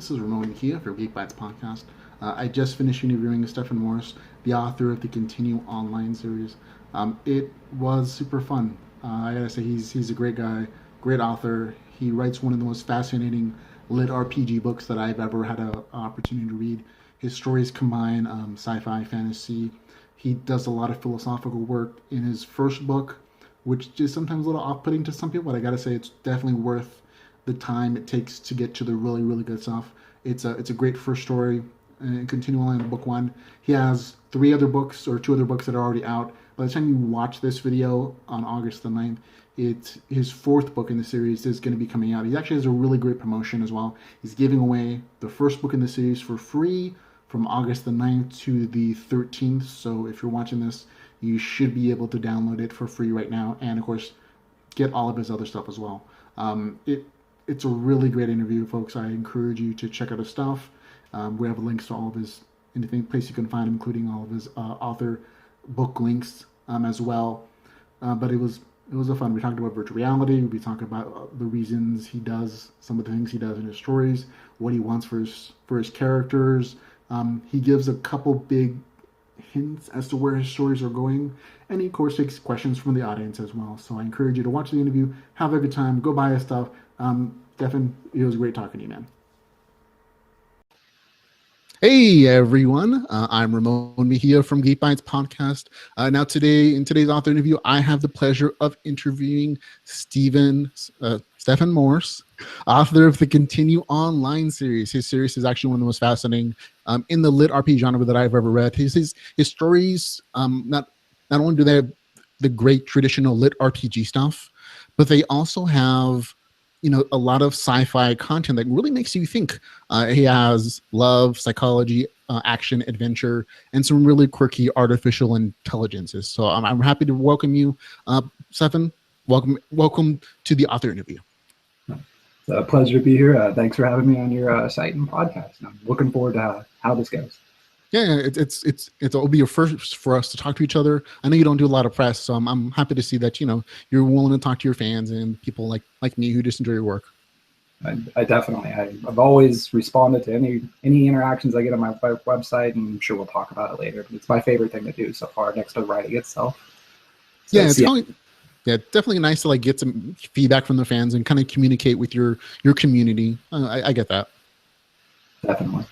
This is Ramon Mejia for Geek Bytes Podcast. I just finished interviewing Stephan Morse, the author of the Continue Online series. It was super fun. I gotta say, he's a great guy, great author. He writes one of the most fascinating LitRPG books that I've ever had an opportunity to read. His stories combine sci-fi, fantasy. He does a lot of philosophical work in his first book, which is sometimes a little off-putting to some people, but I gotta say it's definitely worth the time it takes to get to the really, really good stuff. It's a great first story, and continuing on in book one. He has two other books that are already out. By the time you watch this video on August the 9th, it's his fourth book in the series is going to be coming out. He actually has a really great promotion as well. He's giving away the first book in the series for free from August the 9th to the 13th. So if you're watching this, you should be able to download it for free right now, and of course, get all of his other stuff as well. It's a really great interview, folks. I encourage you to check out his stuff. We have links to all of his, anything place you can find him, including all of his author book links as well. But it was a fun. We talked about virtual reality. We talked about the reasons he does some of the things he does in his stories, what he wants for his characters. He gives a couple big hints as to where his stories are going, and he of course takes questions from the audience as well. So I encourage you to watch the interview, have a good time, go buy his stuff. Stephan, it was great talking to you, man. Hey everyone, I'm Ramon Mejia from Geek Bytes Podcast. Now in today's author interview, I have the pleasure of interviewing Stephan Morse, author of the Continue Online series. His series is actually one of the most fascinating in the LitRPG genre that I've ever read. His stories, not only do they have the great traditional LitRPG stuff, but they also have a lot of sci-fi content that really makes you think. He has love, psychology, action, adventure, and some really quirky artificial intelligences. So I'm happy to welcome you, Stephan. Welcome to the author interview. It's a pleasure to be here. Thanks for having me on your site and podcast. I'm looking forward to how this goes. Yeah, it'll be a first for us to talk to each other. I know you don't do a lot of press, so I'm happy to see that you're willing to talk to your fans and people like me who just enjoy your work. I definitely, I've always responded to any interactions I get on my website, and I'm sure we'll talk about it later. But it's my favorite thing to do so far, next to writing itself. So definitely nice to get some feedback from the fans and kind of communicate with your community. I get that. Definitely.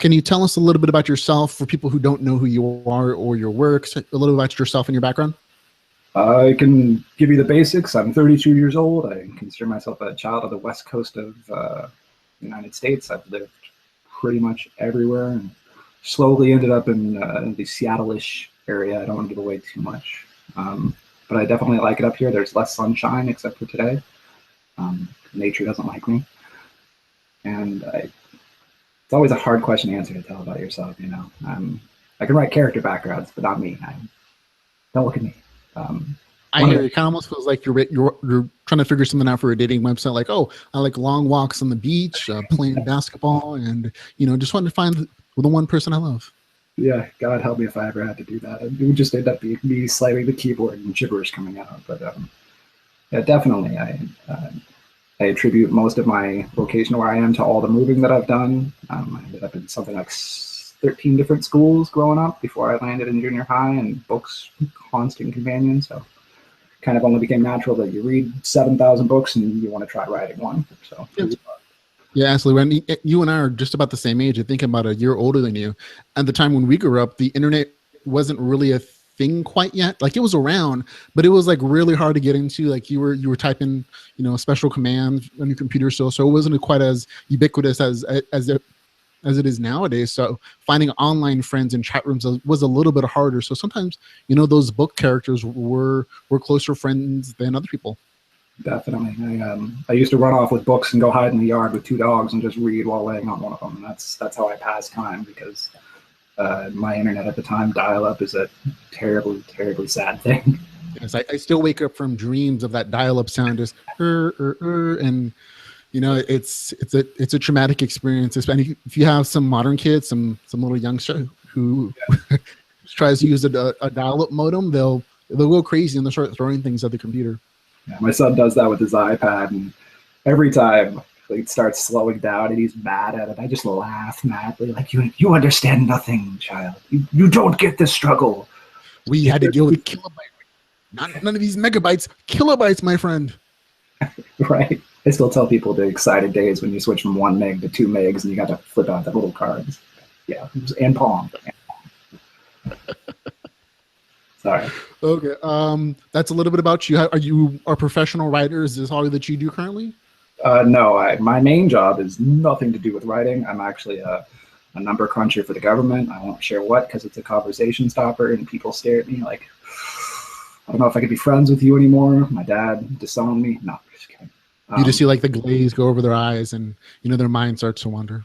Can you tell us a little bit about yourself for people who don't know who you are or your works, a little about yourself and your background? I can give you the basics. I'm 32 years old. I consider myself a child of the west coast of the United States. I've lived pretty much everywhere and slowly ended up in the Seattle-ish area. I don't want to give away too much, but I definitely like it up here. There's less sunshine except for today. Nature doesn't like me. And it's always a hard question to answer to tell about yourself, I can write character backgrounds, but not me. Don't look at me. I hear it kind of almost feels like you're trying to figure something out for a dating website. Like, oh, I like long walks on the beach, playing basketball, and just wanted to find the one person I love. Yeah, God help me if I ever had to do that. It would just end up being me slamming the keyboard and gibberish coming out. But yeah, definitely, I attribute most of my vocation where I am to all the moving that I've done. I ended up in something like 13 different schools growing up before I landed in junior high, and books constant companion. So kind of only became natural that you read 7,000 books and you want to try writing one. So yeah, absolutely. When you and I are just about the same age. I think I'm about a year older than you. At the time when we grew up, the internet wasn't really a thing quite yet. Like, it was around, but it was really hard to get into. Like, you were typing special commands on your computer still, so it wasn't quite as ubiquitous as it is nowadays. So finding online friends in chat rooms was a little bit harder. So sometimes those book characters were closer friends than other people. Definitely. I used to run off with books and go hide in the yard with two dogs and just read while laying on one of them. That's how I pass time, because my internet at the time, dial-up, is a terribly, terribly sad thing. Yes, I still wake up from dreams of that dial-up sound, just and it's a traumatic experience. Especially if you have some modern kids, some little youngster who tries to use a dial-up modem, they'll go crazy and they'll start throwing things at the computer. Yeah, my son does that with his iPad, and every time it starts slowing down and he's mad at it. I just laugh madly, like, you understand nothing, child. You don't get the struggle. We had to deal with kilobytes. None of these megabytes, kilobytes, my friend. Right. I still tell people the excited days when you switch from 1 meg to 2 megs and you got to flip out the little cards. Yeah, and Palm. Sorry. Okay. That's a little bit about you. Are you a professional writer? Is this all that you do currently? No, my main job is nothing to do with writing. I'm actually a number cruncher for the government. I won't share what because it's a conversation stopper and people stare at me like, I don't know if I could be friends with you anymore. My dad disowned me. No, just kidding. You just see like the glaze go over their eyes and, their mind starts to wander.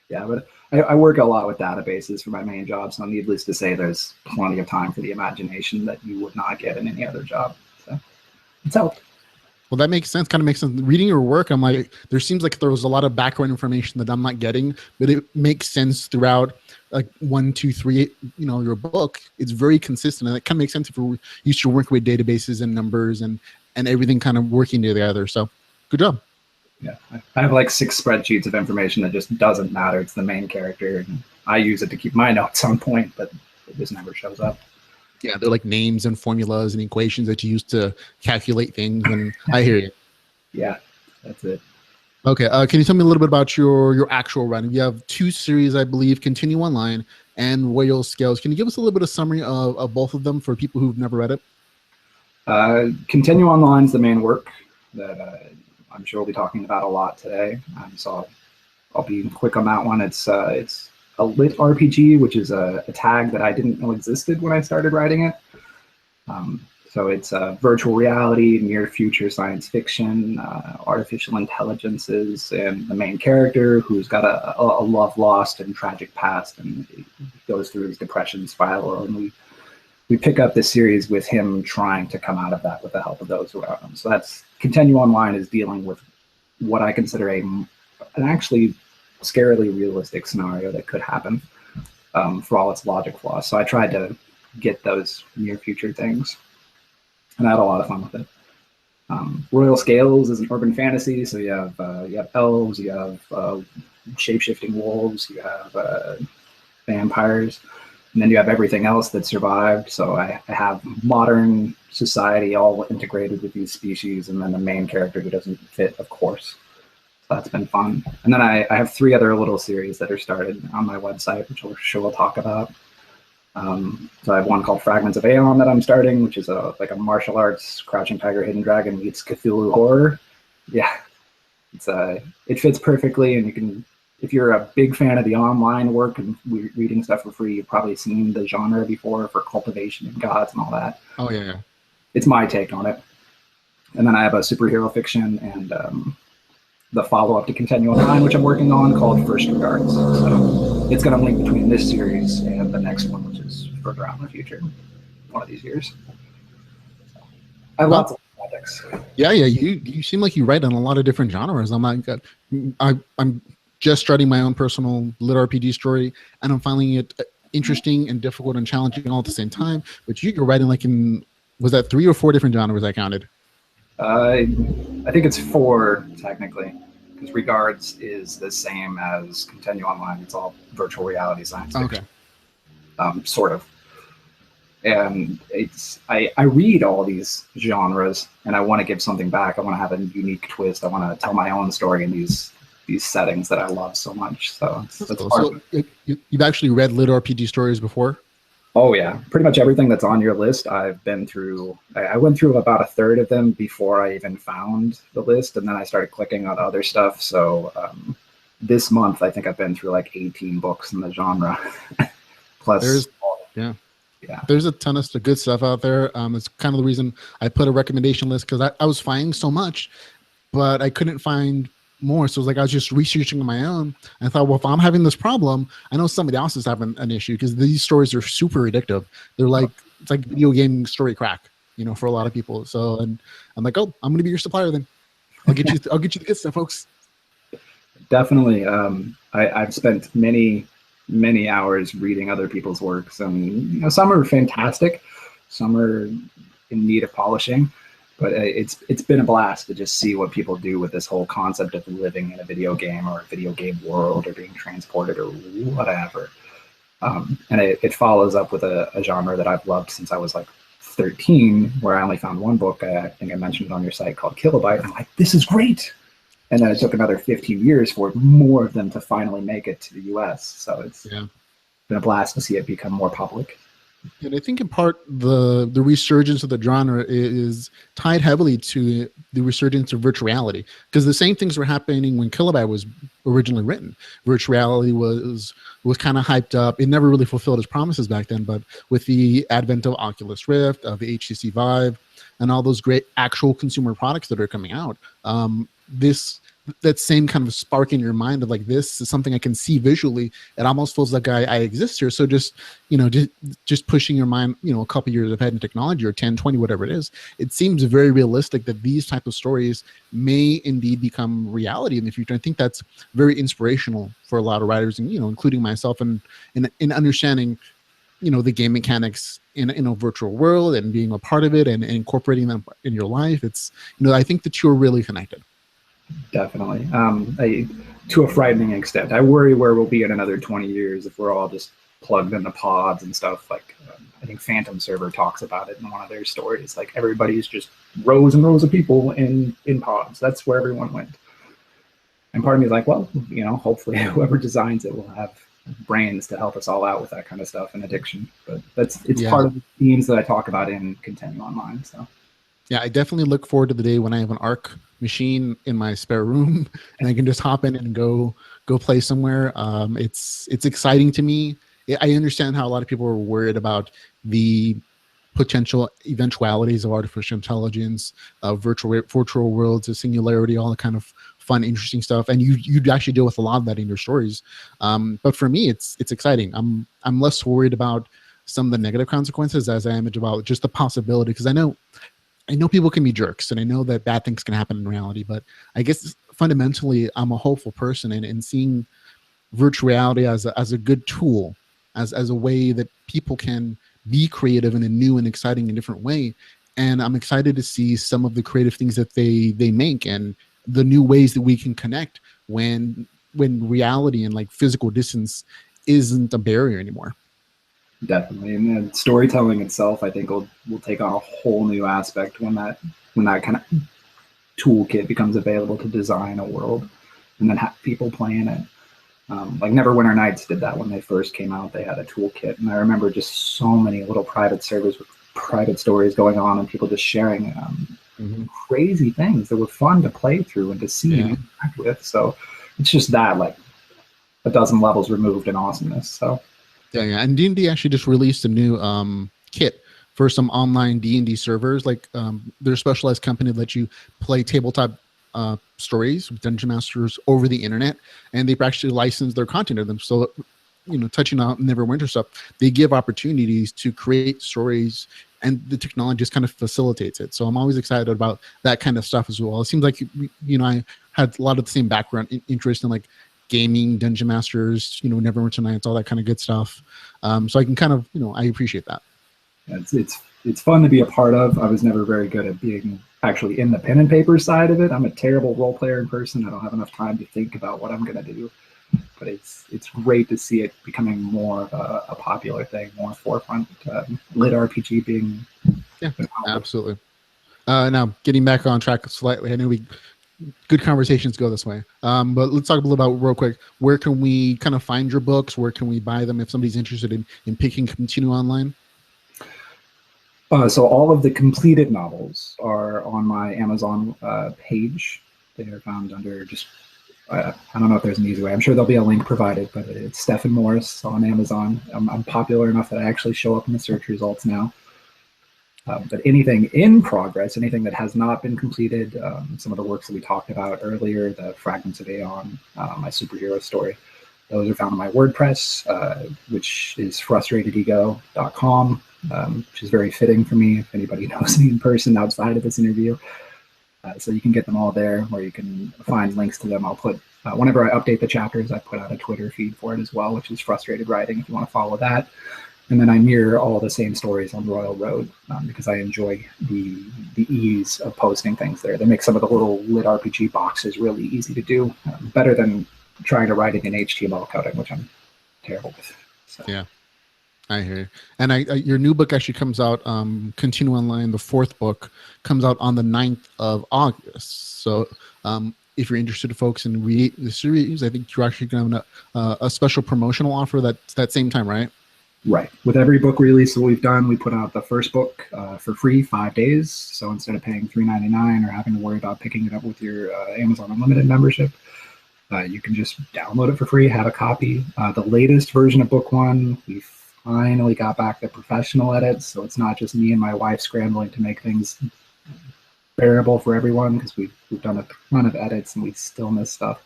Yeah, but I work a lot with databases for my main job. So needless to say, there's plenty of time for the imagination that you would not get in any other job. So it's helped. Well, that makes sense. Kind of makes sense. Reading your work, I'm like, there seems like there was a lot of background information that I'm not getting, but it makes sense throughout like 1, 2, 3, your book. It's very consistent. And it kind of makes sense if you're used to working with databases and numbers and everything kind of working together. So good job. Yeah. I have like 6 spreadsheets of information that just doesn't matter. It's the main character. And I use it to keep my notes on point, but it just never shows up. Yeah, they're like names and formulas and equations that you use to calculate things. And I hear you. Yeah, that's it. Okay, can you tell me a little bit about your actual run? You have 2 series, I believe, Continue Online and Royal Scales. Can you give us a little bit of summary of both of them for people who've never read it? Continue Online is the main work that I'm sure we'll be talking about a lot today. So I'll be quick on that one. It's a LitRPG, which is a tag that I didn't know existed when I started writing it. So it's virtual reality, near future science fiction, artificial intelligences, and the main character who's got a love lost and tragic past, and he goes through his depression spiral. And we pick up this series with him trying to come out of that with the help of those around him. So that's Continue Online is dealing with what I consider an actually scarily realistic scenario that could happen for all its logic flaws. So I tried to get those near future things, and I had a lot of fun with it. Royal Scales is an urban fantasy, so you have elves, you have shape-shifting wolves, you have vampires, and then you have everything else that survived. So I have modern society all integrated with these species, and then the main character who doesn't fit, of course. So that's been fun. And then I have 3 other little series that are started on my website, which I'm sure we'll talk about. So I have one called Fragments of Aeon that I'm starting, which is like a martial arts Crouching Tiger, Hidden Dragon meets Cthulhu horror. Yeah, it fits perfectly, and you can, if you're a big fan of the online work and reading stuff for free, you've probably seen the genre before for cultivation and gods and all that. Oh yeah. It's my take on it. And then I have a superhero fiction and the follow-up to Continue Online, which I'm working on, called First Regards. So it's going to link between this series and the next one, which is further out in the future, one of these years. So I have lots of projects. Yeah. You seem like you write in a lot of different genres. I'm just starting my own personal LitRPG story, and I'm finding it interesting and difficult and challenging all at the same time. But you're writing like was that 3 or 4 different genres I counted? I think it's 4 technically, because Regards is the same as Continue Online. It's all virtual reality science fiction. Okay. Sort of. And I read all these genres, and I want to give something back. I want to have a unique twist. I want to tell my own story in these settings that I love so much. So that's cool. So you've actually read LitRPG stories before? Oh yeah, pretty much everything that's on your list I've been through. I went through about 1/3 of them before I even found the list, and then I started clicking on other stuff. So this month I think I've been through like 18 books in the genre. Plus, there's a ton of good stuff out there. It's kind of the reason I put a recommendation list, because I was finding so much, but I couldn't find more. So it was like I was just researching on my own. And I thought, well, if I'm having this problem, I know somebody else is having an issue, because these stories are super addictive. They're like, it's like video game story crack, for a lot of people. So, and I'm like, oh, I'm going to be your supplier then. I'll get you the good stuff, folks. Definitely. I've spent many hours reading other people's works, and some are fantastic, some are in need of polishing. But it's been a blast to just see what people do with this whole concept of living in a video game or a video game world or being transported or whatever. And it follows up with a genre that I've loved since I was like 13, where I only found one book. I think I mentioned it on your site, called Kilobyte. I'm like, this is great. And then it took another 15 years for more of them to finally make it to the US. So it's been a blast to see it become more public. And I think in part the resurgence of the genre is tied heavily to the resurgence of virtual reality, because the same things were happening when Kilobyte was originally written. Virtual reality was kind of hyped up. It never really fulfilled its promises back then, but with the advent of Oculus Rift, of the HTC Vive, and all those great actual consumer products that are coming out, that same kind of spark in your mind of like, this is something I can see visually. It almost feels like I exist here. So just pushing your mind, a couple years ahead in technology, or 10, 20, whatever it is, it seems very realistic that these type of stories may indeed become reality in the future. I think that's very inspirational for a lot of writers, and, including myself, and in understanding, the game mechanics in a virtual world and being a part of it and incorporating them in your life. It's, I think the two are really connected. Definitely. To a frightening extent. I worry where we'll be in another 20 years if we're all just plugged into pods and stuff. Like, I think Phantom Server talks about it in one of their stories. Like, everybody's just rows and rows of people in pods. That's where everyone went. And part of me is like, well, hopefully whoever designs it will have brains to help us all out with that kind of stuff and addiction. But it's part of the themes that I talk about in Continue Online. So. Yeah, I definitely look forward to the day when I have an ARC machine in my spare room and I can just hop in and go play somewhere. It's exciting to me. I understand how a lot of people are worried about the potential eventualities of artificial intelligence, virtual worlds, of singularity, all the kind of fun, interesting stuff. And you actually deal with a lot of that in your stories. But for me, it's exciting. I'm less worried about some of the negative consequences as I am about just the possibility, because I know people can be jerks, and I know that bad things can happen in reality, but I guess fundamentally I'm a hopeful person, and seeing virtual reality as a good tool, as a way that people can be creative in a new and exciting and different way. And I'm excited to see some of the creative things that they make, and the new ways that we can connect when reality and like physical distance isn't a barrier anymore. Definitely. And then storytelling itself, I think, will take on a whole new aspect when that kind of toolkit becomes available to design a world and then have people play in it. Like Neverwinter Nights did that when they first came out. They had a toolkit, and I remember just so many little private servers with private stories going on and people just sharing crazy things that were fun to play through and to see and interact with. So it's just that, like, a dozen levels removed in awesomeness. So. Yeah, and D&D actually just released a new kit for some online D&D servers. Like, they're a specialized company that lets you play tabletop stories with dungeon masters over the internet, and they actually license their content to them. So, touching on Neverwinter stuff, they give opportunities to create stories, and the technology just kind of facilitates it. So I'm always excited about that kind of stuff as well. It seems like, I had a lot of the same background interest in like gaming, dungeon masters, Neverwinter Nights, all that kind of good stuff. So I can kind of, I appreciate that. It's fun to be a part of. I was never very good at being actually in the pen and paper side of it. I'm a terrible role player in person. I don't have enough time to think about what I'm going to do. But it's great to see it becoming more of a popular thing, more forefront. LitRPG being... Yeah, absolutely. Now, getting back on track slightly, I know good conversations go this way. But let's talk a little about real quick. Where can we kind of find your books? Where can we buy them if somebody's interested in picking Continue Online? So all of the completed novels are on my Amazon page. They are found under just, I don't know if there's an easy way. I'm sure there'll be a link provided, but it's Stephan Morse on Amazon. I'm popular enough that I actually show up in the search results now. But anything in progress, anything that has not been completed, some of the works that we talked about earlier, the Fragments of Aeon, my superhero story, those are found on my WordPress, which is frustratedego.com, which is very fitting for me if anybody knows me in person outside of this interview. So you can get them all there, or you can find links to them. I'll put, whenever I update the chapters, I put out a Twitter feed for it as well, which is Frustrated Writing, if you want to follow that. And then I mirror all the same stories on Royal Road because I enjoy the ease of posting things there. They make some of the little LitRPG boxes really easy to do, better than trying to write it in HTML coding, which I'm terrible with. So. Yeah, I hear you. And your new book actually comes out, Continue Online, the fourth book, comes out on the 9th of August. So if you're interested, folks, in read the series, I think you're actually going to have a special promotional offer that same time, right? Right. With every book release that we've done, we put out the first book for free 5 days. So instead of paying $3.99 or having to worry about picking it up with your Amazon Unlimited membership, you can just download it for free, have a copy. The latest version of book 1, we finally got back the professional edits, so it's not just me and my wife scrambling to make things bearable for everyone, because we've done a ton of edits and we still miss stuff.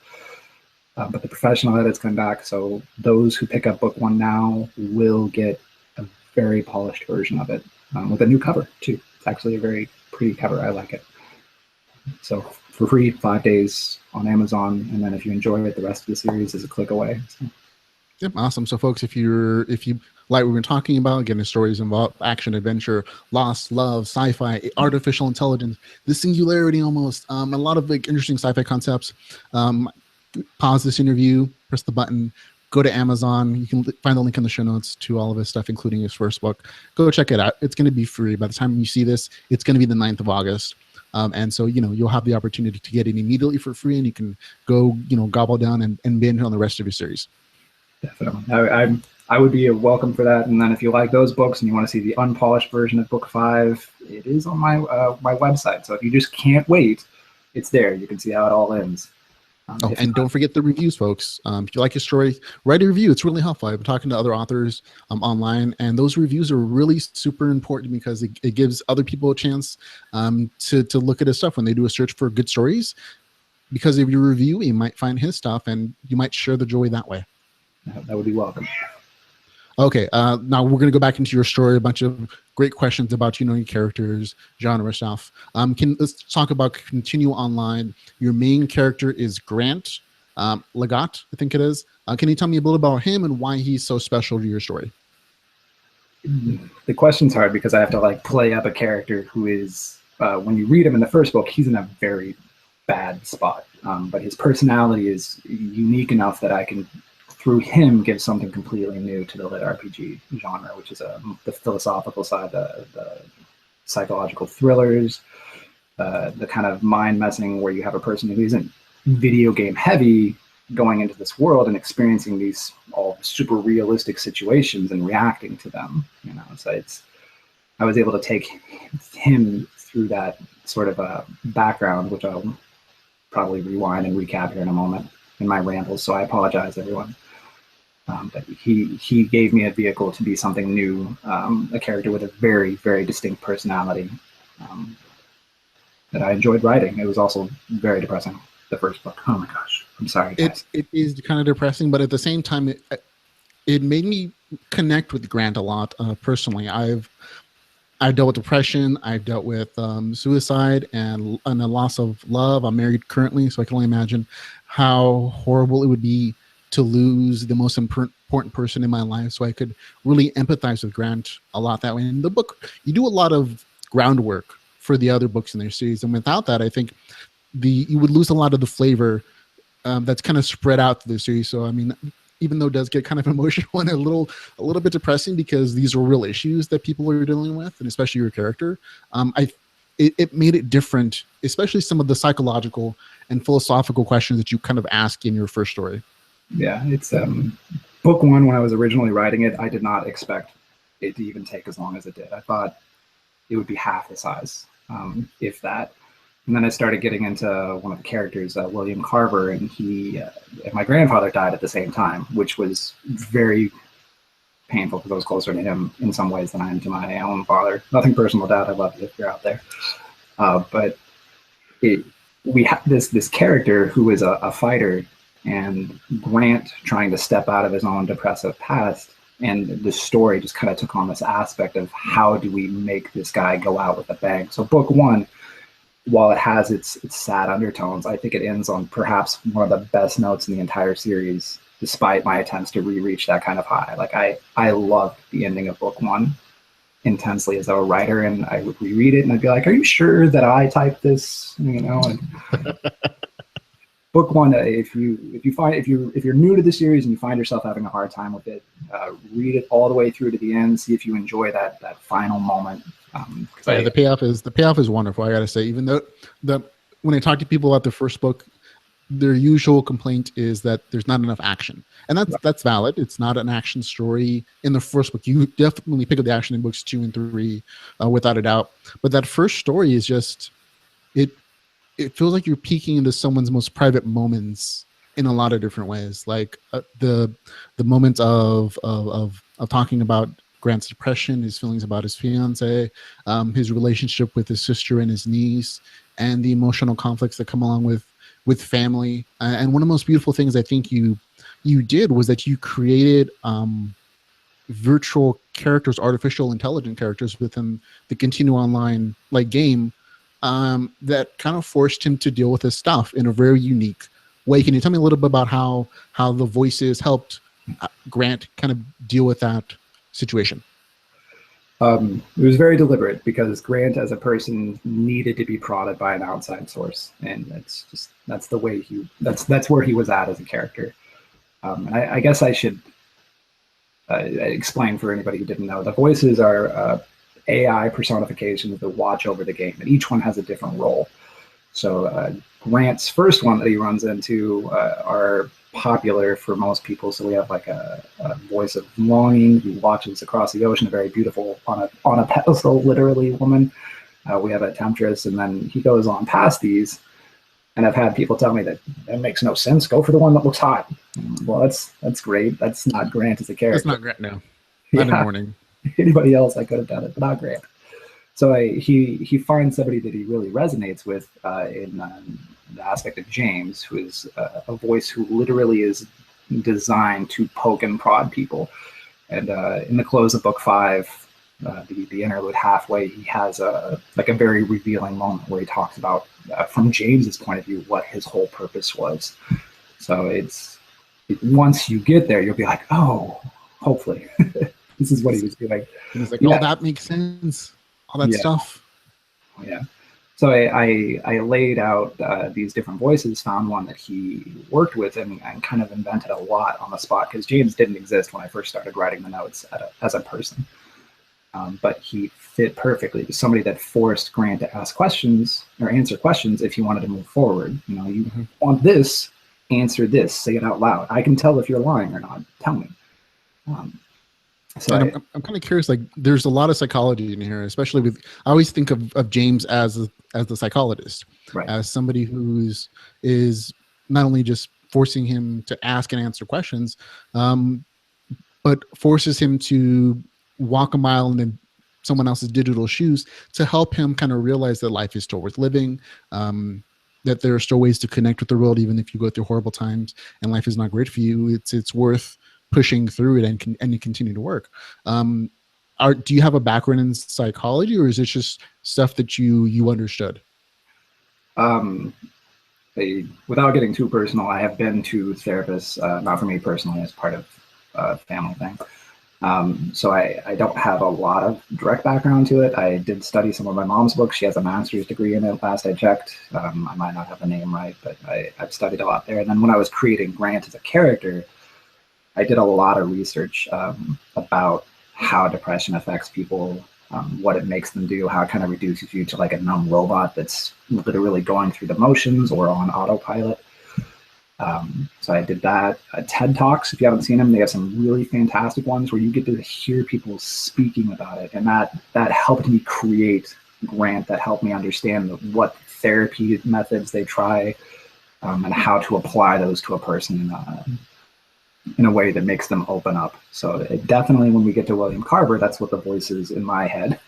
But the professional edits come back, so those who pick up book 1 now will get a very polished version of it with a new cover too. It's actually a very pretty cover. I like it. So for free, 5 days on Amazon, and then if you enjoy it, the rest of the series is a click away. So. Yep, awesome. So, folks, if you like what we've been talking about, again, the stories involve action, adventure, loss, love, sci-fi, artificial intelligence, the singularity almost, a lot of interesting sci-fi concepts. Pause this interview, press the button, go to Amazon. You can find the link in the show notes to all of his stuff, including his first book. Go check it out. It's going to be free. By the time you see this, it's going to be the 9th of August. And so, you'll have the opportunity to get it immediately for free, and you can go, gobble down and binge on the rest of your series. Definitely. I would be welcome for that. And then if you like those books and you want to see the unpolished version of book 5, it is on my website. So if you just can't wait, it's there. You can see how it all ends. And don't forget the reviews, folks. If you like your story, write a review. It's really helpful. I've been talking to other authors online, and those reviews are really super important because it gives other people a chance to look at his stuff when they do a search for good stories. Because of your review, you might find his stuff, and you might share the joy that way. That would be welcome. Okay, now we're going to go back into your story. A bunch of great questions about your characters, genre stuff. Let's talk about Continue Online. Your main character is Grant Legat, I think it is. Can you tell me a little about him and why he's so special to your story? The question's hard because I have to play up a character who is, when you read him in the first book, he's in a very bad spot. But his personality is unique enough that I can, through him, give something completely new to the LitRPG genre, which is the philosophical side, the psychological thrillers, the kind of mind messing where you have a person who isn't video game heavy going into this world and experiencing these all super realistic situations and reacting to them. So I was able to take him through that sort of a background, which I'll probably rewind and recap here in a moment in my rambles. So I apologize, everyone. But he gave me a vehicle to be something new, a character with a very, very distinct personality that I enjoyed writing. It was also very depressing, the first book. Oh my gosh, I'm sorry, guys. It is kind of depressing, but at the same time, it made me connect with Grant a lot personally. I've dealt with depression. I've dealt with suicide and a loss of love. I'm married currently, so I can only imagine how horrible it would be to lose the most important person in my life. So I could really empathize with Grant a lot that way. In the book, you do a lot of groundwork for the other books in their series, and without that, I think you would lose a lot of the flavor that's kind of spread out through the series. So I mean, even though it does get kind of emotional and a little bit depressing because these are real issues that people are dealing with, and especially your character, it made it different, especially some of the psychological and philosophical questions that you kind of ask in your first story. Yeah, it's book 1. When I was originally writing it, I did not expect it to even take as long as it did. I thought it would be half the size, if that. And then I started getting into one of the characters, William Carver, and my grandfather died at the same time, which was very painful because I was closer to him in some ways than I am to my own father. Nothing personal, Dad. I love you if you're out there. But we have this character who is a fighter, and Grant trying to step out of his own depressive past, and the story just kind of took on this aspect of how do we make this guy go out with a bang. So book 1, while it has its sad undertones, I think it ends on perhaps one of the best notes in the entire series. despite my attempts to reach that kind of high. Like I loved the ending of book one intensely as a writer, and I would reread it and I'd be like, are you sure that I typed this? You know, and book one, if you're new to the series and you find yourself having a hard time with it, read it all the way through to the end, see if you enjoy that final moment. The payoff is wonderful. I gotta say, even though when I talk to people about the first book, their usual complaint is that there's not enough action, and that's valid. It's not an action story in the first book. You definitely pick up the action in books 2 and 3, without a doubt. But that first story is just it feels like you're peeking into someone's most private moments in a lot of different ways. Like the moment of talking about Grant's depression, his feelings about his fiance, his relationship with his sister and his niece, and the emotional conflicts that come along with family. And one of the most beautiful things I think you did was that you created virtual characters, artificial intelligent characters within the Continue Online game that kind of forced him to deal with his stuff in a very unique way. Can you tell me a little bit about how the voices helped Grant kind of deal with that situation? It was very deliberate because Grant as a person needed to be prodded by an outside source, and that's the way that's where he was at as a character. And I guess I should explain for anybody who didn't know. The voices are AI personifications that watch over the game, and each one has a different role. So Grant's first one that he runs into are popular for most people. So we have like a voice of longing who watches across the ocean, a very beautiful on a pedestal, literally, woman. We have a temptress, and then he goes on past these, and I've had people tell me that makes no sense. Go for the one that looks hot. Well, that's great. That's not Grant as a character. That's not Grant. No, not in the morning. Anybody else, I could have done it, but not Grant. So he finds somebody that he really resonates with in the aspect of James, who is a voice who literally is designed to poke and prod people. And in the close of book 5, the interlude halfway, he has a very revealing moment where he talks about, from James's point of view, what his whole purpose was. So once you get there, you'll be like, oh, hopefully this is what he was doing. And it's like, oh, that makes sense. All that stuff. Yeah. So I laid out these different voices, found one that he worked with, and kind of invented a lot on the spot, because James didn't exist when I first started writing the notes as a person. But he fit perfectly. He was somebody that forced Grant to ask questions or answer questions if he wanted to move forward. You know, you want this, answer this, say it out loud. I can tell if you're lying or not. Tell me. So I'm kind of curious, like there's a lot of psychology in here, especially I always think of James as the psychologist, right, as somebody is not only just forcing him to ask and answer questions, but forces him to walk a mile in someone else's digital shoes to help him kind of realize that life is still worth living, that there are still ways to connect with the world, even if you go through horrible times and life is not great for you. It's worth pushing through it and you continue to work. Do you have a background in psychology, or is it just stuff that you understood? Without getting too personal, I have been to therapists, not for me personally, as part of a family thing. So I don't have a lot of direct background to it. I did study some of my mom's books. She has a master's degree in it, last I checked. I might not have the name right, but I've studied a lot there. And then when I was creating Grant as a character, I did a lot of research about how depression affects people, what it makes them do, how it kind of reduces you to like a numb robot that's literally going through the motions or on autopilot. So I did that. TED Talks, if you haven't seen them, they have some really fantastic ones where you get to hear people speaking about it. And that helped me create Grant, that helped me understand what therapy methods they try, and how to apply those to a person in a way that makes them open up. So it definitely, when we get to William Carver, that's what the voices in my head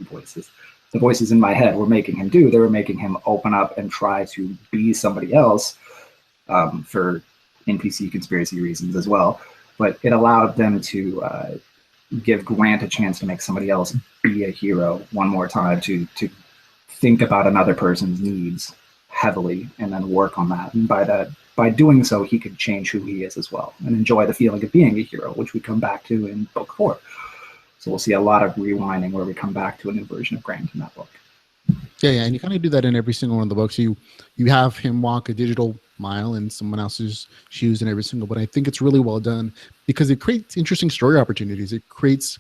were making him do. They were making him open up and try to be somebody else, for NPC conspiracy reasons as well. But it allowed them to give Grant a chance to make somebody else be a hero one more time, to think about another person's needs heavily and then work on that. And by by doing so, he could change who he is as well and enjoy the feeling of being a hero, which we come back to in book 4. So we'll see a lot of rewinding where we come back to a new version of Grant in that book. Yeah, and you kind of do that in every single one of the books. You have him walk a digital mile in someone else's shoes in every single, but I think it's really well done because it creates interesting story opportunities. It creates,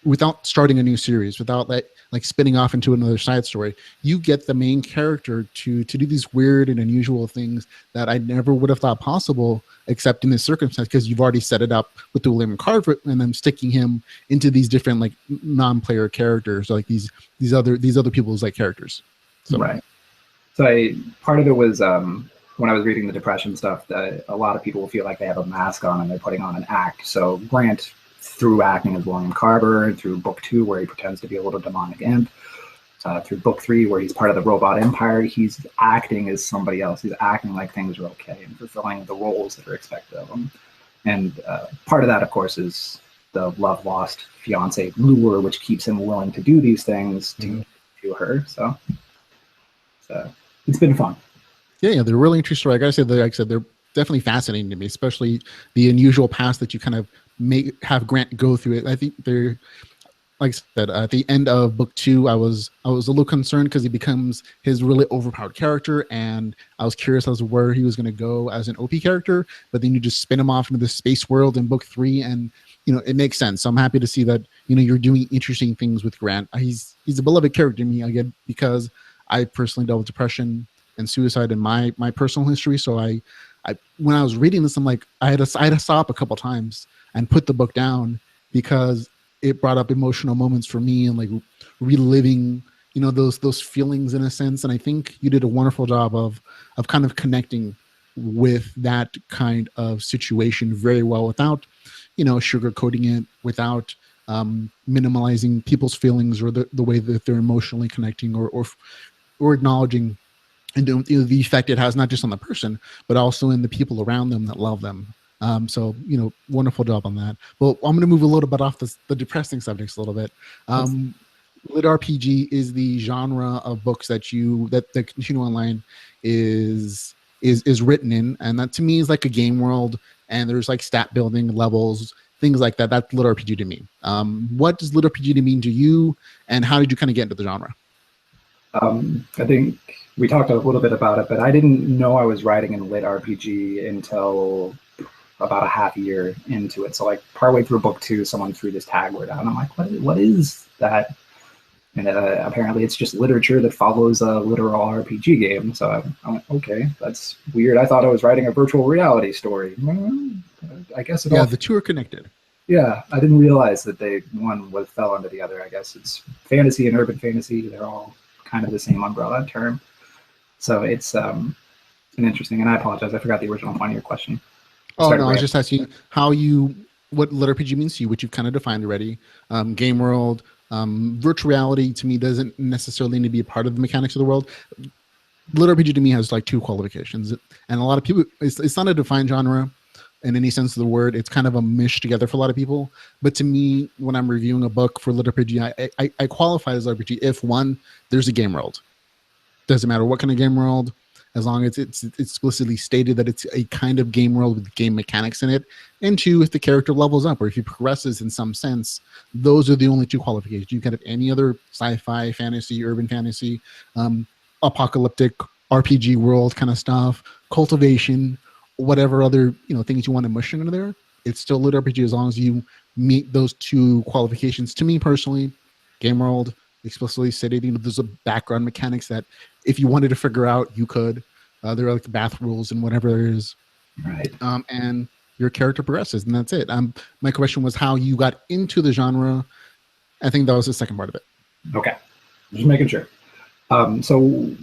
without starting a new series, without like spinning off into another side story, you get the main character to do these weird and unusual things that I never would have thought possible, except in this circumstance, because you've already set it up with the William Carver and then sticking him into these different like non-player characters, like these other people's like characters. So. Right. So part of it was when I was reading the Depression stuff, that a lot of people feel like they have a mask on and they're putting on an act. So Grant, through acting as William Carver, and through book 2 where he pretends to be a little demonic imp, through book 3 where he's part of the robot empire, he's acting as somebody else. He's acting like things are okay and fulfilling the roles that are expected of him. And part of that, of course, is the love lost fiance lure, which keeps him willing to do these things to her. So it's been fun. Yeah, they're really interesting. Like I said, they're definitely fascinating to me, especially the unusual past that you kind of have Grant go through it. I think they're, like I said, at the end of book 2, I was a little concerned because he becomes his really overpowered character, and I was curious as to where he was going to go as an OP character. But then you just spin him off into the space world in book 3, and it makes sense. So I'm happy to see that you're doing interesting things with Grant. He's a beloved character to me again because I personally dealt with depression and suicide in my personal history. So I when I was reading this, I'm like, I had to stop a couple times and put the book down because it brought up emotional moments for me and like reliving, those feelings in a sense. And I think you did a wonderful job of kind of connecting with that kind of situation very well without, sugarcoating it, without minimalizing people's feelings or the way that they're emotionally connecting or acknowledging and the effect it has not just on the person, but also in the people around them that love them. So, wonderful job on that. Well, I'm going to move a little bit off the depressing subjects a little bit. LitRPG is the genre of books that the Continue Online is written in, and that to me is like a game world, and there's like stat building levels, things like that. That's LitRPG to me. What does LitRPG mean to you, and how did you kind of get into the genre? I think we talked a little bit about it, but I didn't know I was writing in LitRPG until about a half year into it. So like partway through book 2, someone threw this tag word out, and I'm like, what is that? And apparently it's just literature that follows a literal RPG game. So I went, okay, that's weird. I thought I was writing a virtual reality story. I guess the two are connected. Yeah, I didn't realize that one fell under the other. I guess it's fantasy and urban fantasy. They're all kind of the same umbrella term. So it's an interesting, and I apologize, I forgot the original point of your question. Oh, no, I was just asking what LitRPG means to you, which you've kind of defined already. Game world, virtual reality to me doesn't necessarily need to be a part of the mechanics of the world. LitRPG to me has like 2 qualifications, and a lot of people, it's not a defined genre in any sense of the word. It's kind of a mish together for a lot of people. But to me, when I'm reviewing a book for LitRPG, I qualify as LitRPG if 1, there's a game world. Doesn't matter what kind of game world, as long as it's explicitly stated that it's a kind of game world with game mechanics in it. And 2, if the character levels up or if he progresses in some sense, those are the only 2 qualifications. You can have any other sci-fi, fantasy, urban fantasy, apocalyptic RPG world kind of stuff, cultivation, whatever other things you want to mush into there. It's still LitRPG as long as you meet those 2 qualifications. To me personally, game world, explicitly stating there's a background mechanics that if you wanted to figure out, you could. There are like the bath rules and whatever there is. Right. And your character progresses, and that's it. My question was how you got into the genre. I think that was the second part of it. Okay. Just making sure. So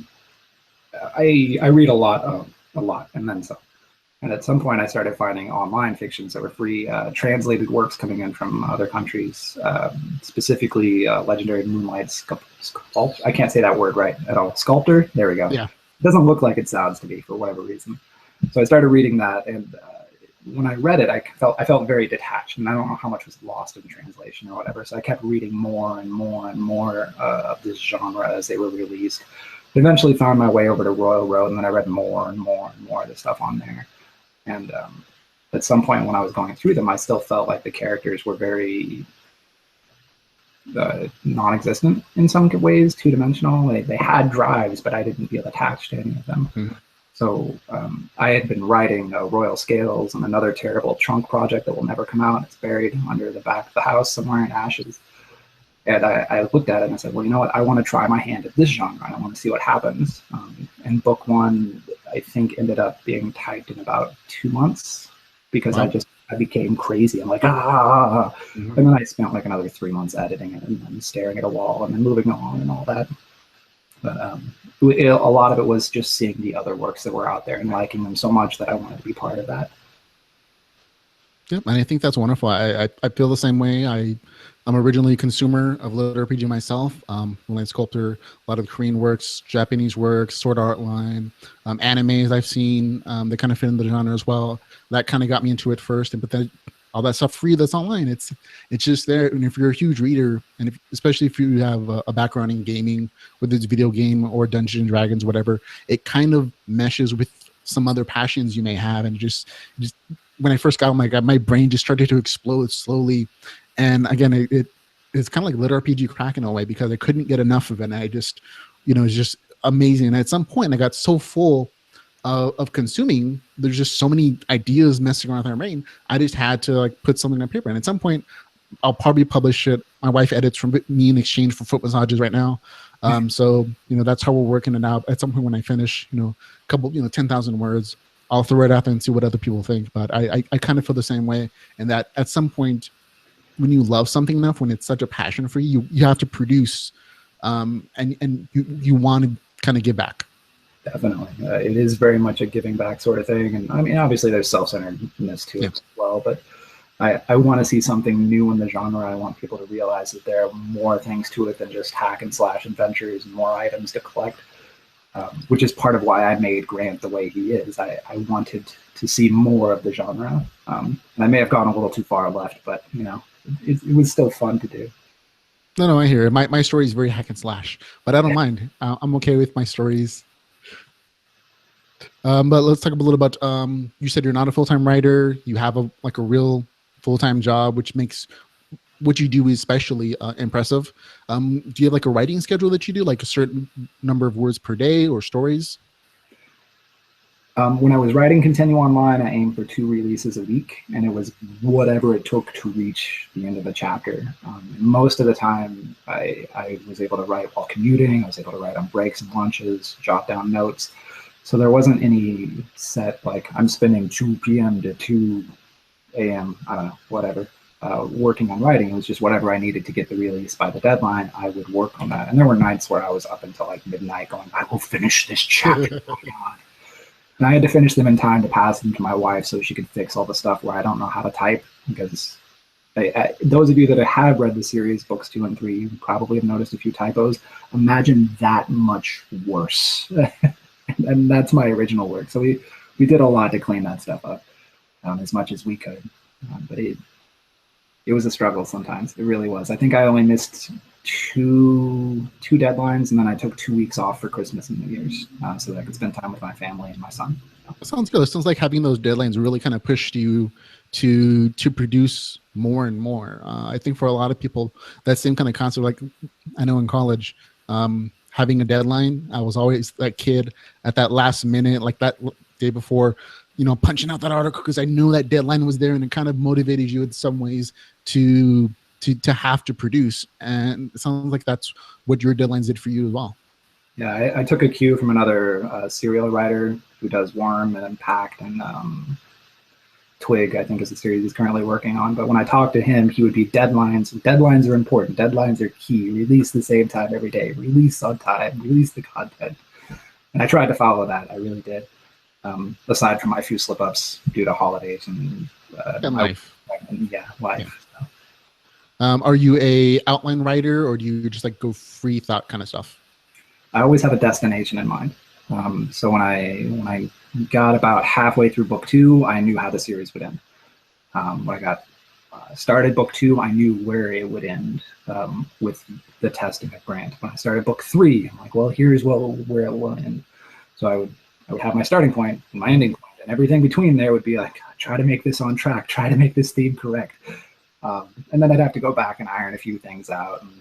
I read a lot, and then some. And at some point, I started finding online fictions that were free, translated works coming in from other countries, specifically Legendary Moonlight Sculptor. I can't say that word right at all. Sculptor? There we go. Yeah. It doesn't look like it sounds to me for whatever reason. So I started reading that, and when I read it, I felt very detached, and I don't know how much was lost in translation or whatever. So I kept reading more and more and more of this genre as they were released. eventually found my way over to Royal Road, and then I read more and more and more of the stuff on there. And at some point when I was going through them, I still felt like the characters were very non-existent in some ways, two-dimensional. They had drives, but I didn't feel attached to any of them. Mm-hmm. So I had been writing Royal Scales and another terrible trunk project that will never come out. It's buried under the back of the house somewhere in ashes. And I looked at it and I said, well, you know what? I want to try my hand at this genre. I want to see what happens. And book one, I think, ended up being typed in about 2 months because I became crazy. I'm like, mm-hmm. And then I spent like another 3 months editing it and then staring at a wall and then moving on and all that. But a lot of it was just seeing the other works that were out there and liking them so much that I wanted to be part of that. Yep, and I think that's wonderful. I feel the same way. I'm originally a consumer of LitRPG myself. Online Sculptor, a lot of Korean works, Japanese works, Sword Art Line, animes I've seen that kind of fit in the genre as well. That kind of got me into it first, but then all that stuff free that's online, it's just there. And if you're a huge reader, and especially if you have a background in gaming, whether it's video game or Dungeons and Dragons, whatever, it kind of meshes with some other passions you may have, and just when I first got my brain just started to explode slowly. And again, it's kind of like LitRPG crack in a way because I couldn't get enough of it. And I just, it's just amazing. And at some point I got so full of consuming, there's just so many ideas messing around with my brain. I just had to like put something on paper. And at some point I'll probably publish it. My wife edits from me in exchange for foot massages right now. So, that's how we're working it out. At some point when I finish, a couple, 10,000 words, I'll throw it out there and see what other people think. But I kind of feel the same way. And that at some point, when you love something enough, when it's such a passion for you, you have to produce, and you want to kind of give back. Definitely, it is very much a giving back sort of thing. And I mean, obviously, there's self-centeredness to it as well. But I want to see something new in the genre. I want people to realize that there are more things to it than just hack and slash adventures and more items to collect. Which is part of why I made Grant the way he is. I wanted to see more of the genre. And I may have gone a little too far left, but, it was still fun to do. No, I hear it. My story is very hack and slash, but I don't mind. I'm okay with my stories. But let's talk a little about, you said you're not a full-time writer. You have a real full-time job, which makes what you do is especially impressive. Do you have like a writing schedule that you do, like a certain number of words per day or stories? When I was writing Continue Online, I aimed for 2 releases a week, and it was whatever it took to reach the end of a chapter. Most of the time, I was able to write while commuting. I was able to write on breaks and lunches, jot down notes. So there wasn't any set, like I'm spending 2 p.m. to 2 a.m., I don't know, whatever. Working on writing. It was just whatever I needed to get the release by the deadline, I would work on that. And there were nights where I was up until like midnight going, I will finish this chapter. And I had to finish them in time to pass them to my wife so she could fix all the stuff where I don't know how to type, because those of you that have read the series, books 2 and 3, you probably have noticed a few typos. Imagine that much worse. and that's my original work. So we did a lot to clean that stuff up as much as we could. But it was a struggle sometimes. It really was. I think I only missed two deadlines, and then I took 2 weeks off for Christmas and New Year's so that I could spend time with my family and my son. Sounds good. It sounds like having those deadlines really kind of pushed you to produce more and more. I think for a lot of people, that same kind of concept, like I know in college, having a deadline, I was always that kid at that last minute, like that day before, punching out that article because I knew that deadline was there, and it kind of motivated you in some ways to have to produce. And it sounds like that's what your deadlines did for you as well. Yeah, I took a cue from another serial writer who does Worm and Impact and Twig, I think is the series he's currently working on. But when I talked to him, he would be deadlines. Deadlines are important. Deadlines are key. Release the same time every day. Release on time. Release the content. And I tried to follow that. I really did. Aside from my few slip-ups due to holidays and life. Life. So. Are you a outline writer, or do you just like go free thought kind of stuff? I always have a destination in mind. So when I got about halfway through book 2, I knew how the series would end. When I got started book 2, I knew where it would end with the testing of Grant. When I started book 3, I'm like, well, here's where it will end. So I would have my starting point and my ending point, and everything between there would be like, try to make this on track, try to make this theme correct. And then I'd have to go back and iron a few things out. And,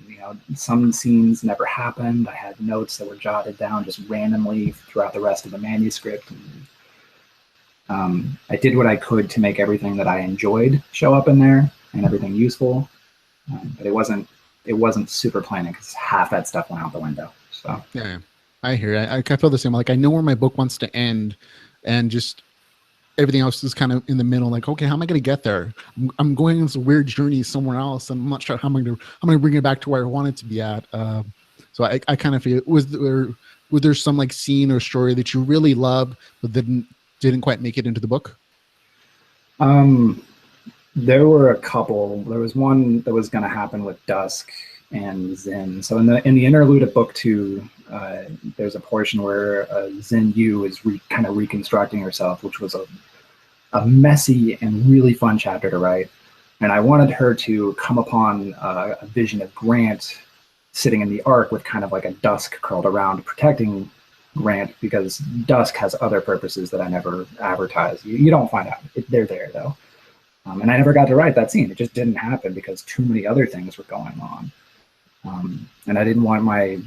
some scenes never happened. I had notes that were jotted down just randomly throughout the rest of the manuscript. And, I did what I could to make everything that I enjoyed show up in there and everything useful. But it wasn't super planning because half that stuff went out the window. So yeah, I hear it. I feel the same. Like I know where my book wants to end, and just everything else is kind of in the middle. Like, okay, how am I going to get there? I'm going on this weird journey somewhere else, and I'm not sure how I'm going to bring it back to where I want it to be at. So I kind of feel, was there some like scene or story that you really loved but didn't quite make it into the book? There were a couple. There was one that was going to happen with Dusk and Zin. So in the interlude of book 2, there's a portion where Zin Yu is kind of reconstructing herself, which was a messy and really fun chapter to write. And I wanted her to come upon a vision of Grant sitting in the Ark with kind of like a Dusk curled around protecting Grant, because Dusk has other purposes that I never advertise. You don't find out. They're there though. And I never got to write that scene. It just didn't happen because too many other things were going on. And I didn't want my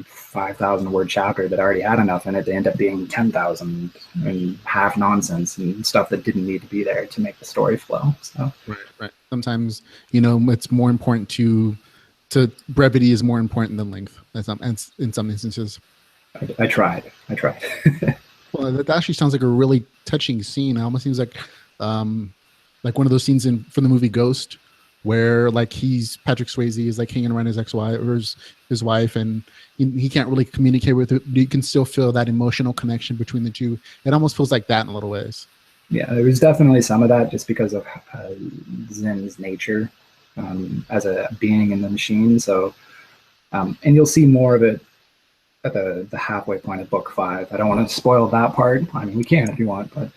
5,000 word chapter that already had enough in it to end up being 10,000 and half nonsense and stuff that didn't need to be there to make the story flow. So right. Sometimes, it's more important to brevity is more important than length in some instances. I tried. Well, that actually sounds like a really touching scene. It almost seems like one of those scenes from the movie Ghost, where like Patrick Swayze is like hanging around his ex-wife or his wife, and he can't really communicate with her. You can still feel that emotional connection between the two. It almost feels like that in a little ways. Yeah, there was definitely some of that just because of Zin's nature as a being in the machine. So, and you'll see more of it at the halfway point of book 5. I don't want to spoil that part. I mean, we can if you want, but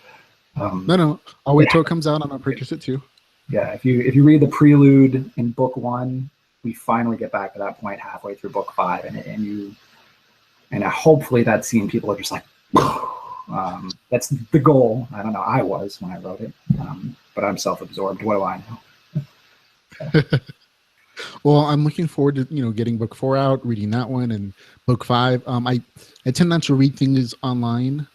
no, I'll wait till it comes out and I'll purchase it too. Yeah, if you read the prelude in book 1, we finally get back to that point halfway through book 5, and hopefully that scene people are just like, that's the goal. I don't know. I was when I wrote it, but I'm self-absorbed. What do I know? Well, I'm looking forward to getting book 4 out, reading that one, and book 5. I tend not to read things online,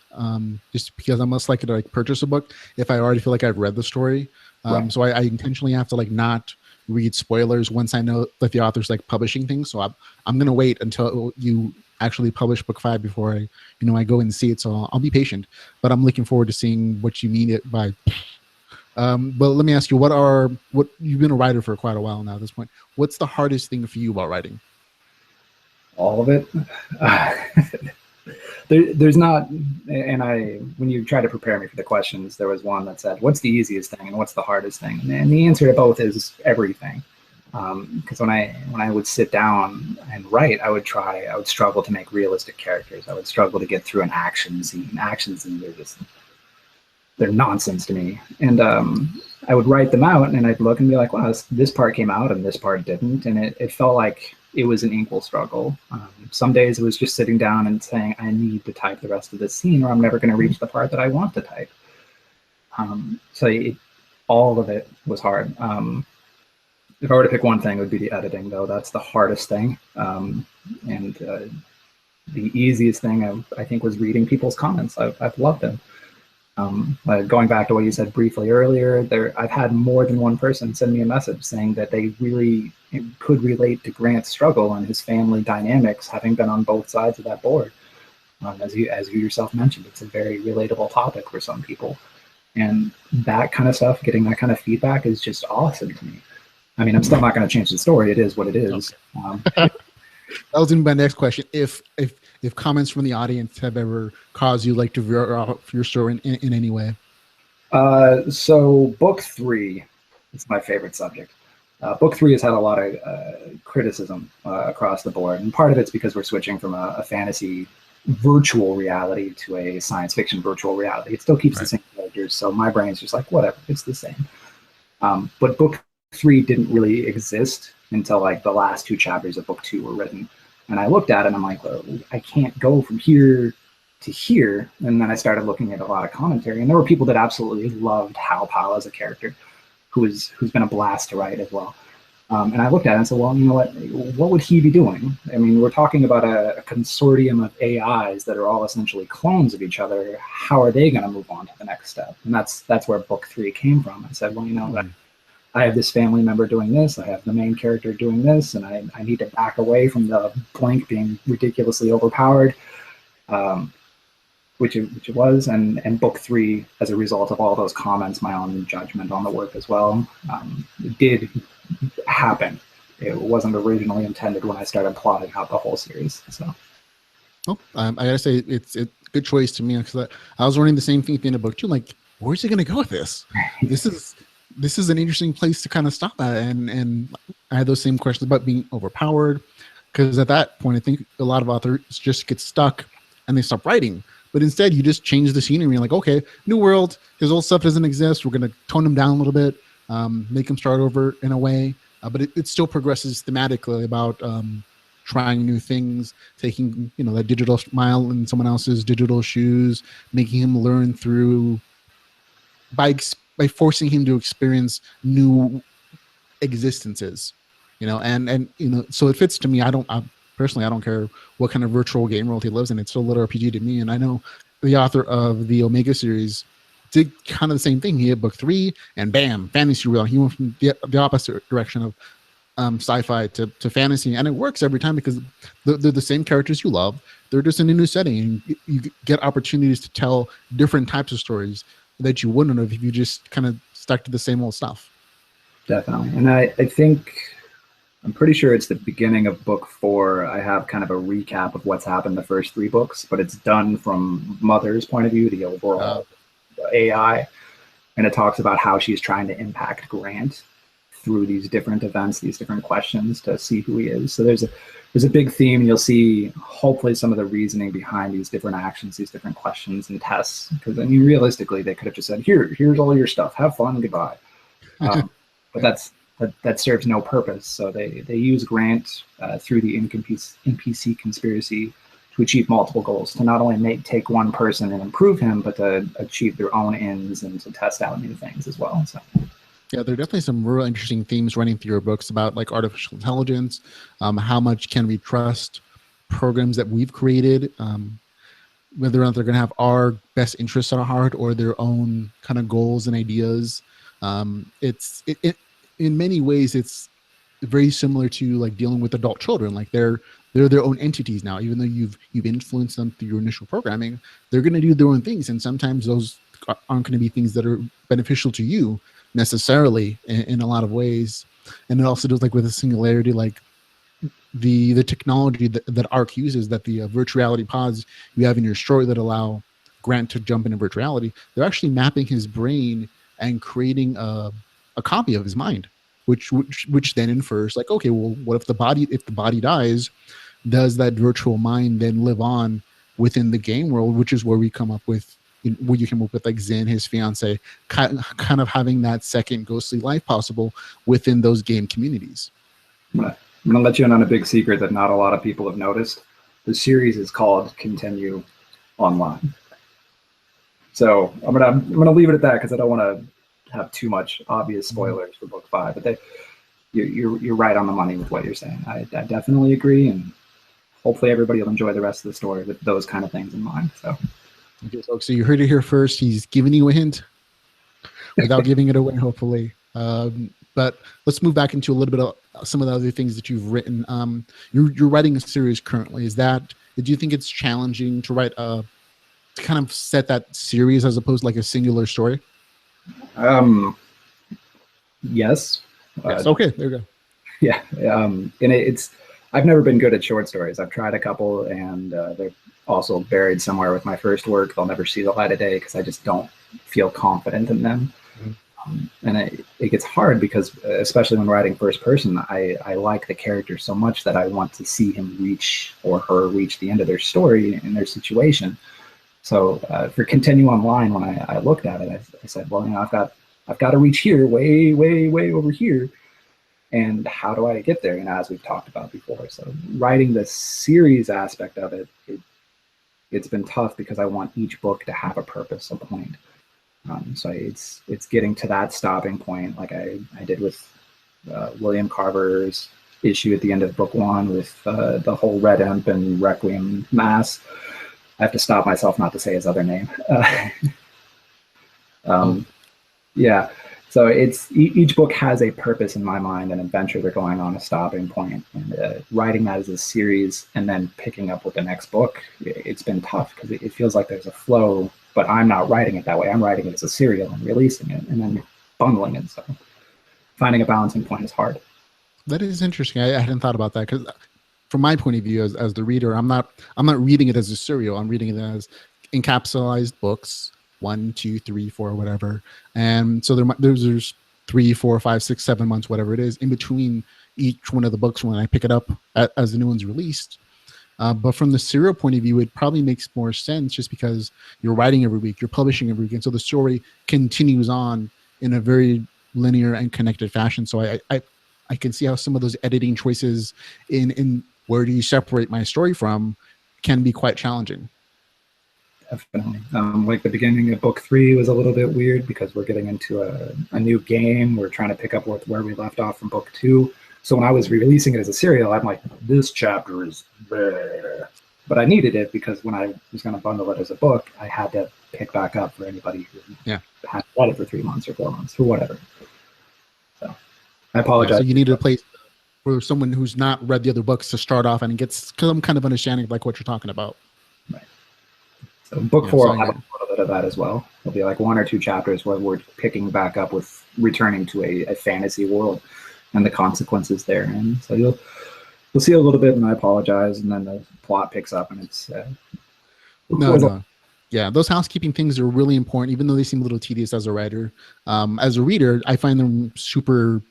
just because I'm less likely to like purchase a book if I already feel like I've read the story. Right. So I intentionally have to like not read spoilers once I know that the author's like publishing things. So I'm gonna wait until you actually publish book 5 before I go and see it. So I'll be patient, but I'm looking forward to seeing what you mean it by. But let me ask you, what you've been a writer for quite a while now at this point. What's the hardest thing for you about writing? All of it. There's not, and when you try to prepare me for the questions, there was one that said, what's the easiest thing and what's the hardest thing? And the answer to both is everything. Because when I would sit down and write, I would struggle to make realistic characters. I would struggle to get through an action scene. They're nonsense to me. And I would write them out and I'd look and be like, wow, this part came out and this part didn't. And it felt like it was an equal struggle. Some days it was just sitting down and saying, I need to type the rest of this scene or I'm never going to reach the part that I want to type. All of it was hard. If I were to pick one thing, it would be the editing, though. That's the hardest thing. And the easiest thing, I think, was reading people's comments. I've loved them. Going back to what you said briefly earlier, I've had more than one person send me a message saying that they really could relate to Grant's struggle and his family dynamics, having been on both sides of that board. As you yourself mentioned, it's a very relatable topic for some people. And that kind of stuff, getting that kind of feedback is just awesome to me. I mean, I'm still not going to change the story. It is what it is. Okay. That was in my next question. If comments from the audience have ever caused you like to veer off your story in any way. So book 3 is my favorite subject. Book 3 has had a lot of criticism across the board. And part of it's because we're switching from a fantasy virtual reality to a science fiction virtual reality. It still keeps the same characters. So my brain's just like, whatever, it's the same. But book 3 didn't really exist until like the last 2 chapters of book 2 were written. And I looked at it and I'm like, well, I can't go from here to here. And then I started looking at a lot of commentary, and there were people that absolutely loved Hal Powell as a character, who's been a blast to write as well. And I looked at it and said, well, you know what would he be doing? I mean, we're talking about a consortium of AIs that are all essentially clones of each other. How are they going to move on to the next step? And that's where book 3 came from. I said, well, you know, I have this family member doing this, I have the main character doing this, and I need to back away from the Blink being ridiculously overpowered, which it was. And book 3, as a result of all those comments, my own judgment on the work as well, it did happen. It wasn't originally intended when I started plotting out the whole series. So, I gotta say it's a good choice to me, because I was running the same thing at the end of book 2. Like, where's he gonna go with this? This is an interesting place to kind of stop at, and I had those same questions about being overpowered, because at that point I think a lot of authors just get stuck and they stop writing. But instead, you just change the scenery. Like, okay, new world, his old stuff doesn't exist. We're gonna tone him down a little bit. Make them start over in a way, but it still progresses thematically about trying new things, taking that digital smile in someone else's digital shoes, making him learn through by forcing him to experience new existences, and so it fits to me. I personally don't care what kind of virtual game world he lives in. It's still LitRPG to me, and I know the author of the Omega series did kind of the same thing. He had book 3 and bam, fantasy realm. He went from the opposite direction of sci-fi to fantasy, and it works every time because they're the same characters you love. They're just in a new setting, and you get opportunities to tell different types of stories that you wouldn't have if you just kind of stuck to the same old stuff. Definitely. And I think, I'm pretty sure it's the beginning of book 4. I have kind of a recap of what's happened the first 3 books, but it's done from Mother's point of view, the overall AI, and it talks about how she's trying to impact Grant through these different events, these different questions to see who he is. So there's a big theme. You'll see hopefully some of the reasoning behind these different actions, these different questions and tests. Because I mean, realistically, they could have just said, here's all your stuff, have fun, goodbye. But that serves no purpose. So they use Grant through the NPC conspiracy to achieve multiple goals, to not only take one person and improve him, but to achieve their own ends and to test out new things as well. So, yeah, there are definitely some real interesting themes running through your books about like artificial intelligence, how much can we trust programs that we've created, whether or not they're going to have our best interests at heart or their own kind of goals and ideas. It's in many ways, it's very similar to like dealing with adult children. Like they're their own entities now. Even though you've influenced them through your initial programming, they're going to do their own things, and sometimes those aren't going to be things that are beneficial to you necessarily in a lot of ways. And it also does like with a singularity, like the technology that ARC uses, that the virtual reality pods you have in your story that allow Grant to jump into virtual reality, they're actually mapping his brain and creating a copy of his mind, which then infers like, okay, well, what if the body dies, does that virtual mind then live on within the game world, which is where we come up with where you come up with like Zen, his fiance, kind of having that second ghostly life possible within those game communities. I'm gonna let you in on a big secret that not a lot of people have noticed. The series is called Continue Online. So I'm gonna leave it at that because I don't want to have too much obvious spoilers for book 5. But you're right on the money with what you're saying. I definitely agree, and hopefully everybody will enjoy the rest of the story with those kind of things in mind. So, okay, folks, so you heard it here first. He's giving you a hint without giving it away, hopefully. But let's move back into a little bit of some of the other things that you've written. You're writing a series currently. Do you think it's challenging to write to kind of set that series as opposed to like a singular story? Yes. Okay, there you go. Yeah. And I've never been good at short stories. I've tried a couple, and they're also buried somewhere with my first work. They'll never see the light of day because I just don't feel confident in them. And it gets hard because, especially when writing first person, I like the character so much that I want to see him or her reach the end of their story and their situation. So for Continue Online, when I looked at it, I said, well, I've got to reach here, way, way, way over here. and how do I get there? As we've talked about before. So writing the series aspect of it's been tough because I want each book to have a purpose, a point. So it's getting to that stopping point, like I did with William Carver's issue at the end of book 1 with the whole Red Imp and Requiem Mass. I have to stop myself not to say his other name. Yeah. So it's each book has a purpose in my mind, an adventure they're going on, a stopping point, and writing that as a series and then picking up with the next book. It's been tough because it feels like there's a flow, but I'm not writing it that way. I'm writing it as a serial and releasing it and then bundling it. So finding a balancing point is hard. That is interesting. I hadn't thought about that because, from my point of view as the reader, I'm not reading it as a serial. I'm reading it as encapsulated books. 1, 2, 3, 4, whatever. And so there's 3, 4, 5, 6, 7 months, whatever it is, in between each one of the books when I pick it up as the new one's released. But from the serial point of view, it probably makes more sense just because you're writing every week, you're publishing every week. And so the story continues on in a very linear and connected fashion. So I can see how some of those editing choices in where do you separate my story from can be quite challenging. Definitely. Like the beginning of book 3 was a little bit weird because we're getting into a new game. We're trying to pick up where we left off from book 2. So when I was releasing it as a serial, I'm like, this chapter is bleh. But I needed it because when I was going to bundle it as a book, I had to pick back up for anybody who had read it for 3 months or 4 months or whatever. So I apologize. So you needed a place for someone who's not read the other books to start off and get some kind of understanding of like what you're talking about. Right. So book 4 will have a little bit of that as well. There'll be like 1 or 2 chapters where we're picking back up with returning to a fantasy world and the consequences there. And so you'll see a little bit, and I apologize, and then the plot picks up, and it's no. Yeah, those housekeeping things are really important, even though they seem a little tedious as a writer. As a reader, I find them super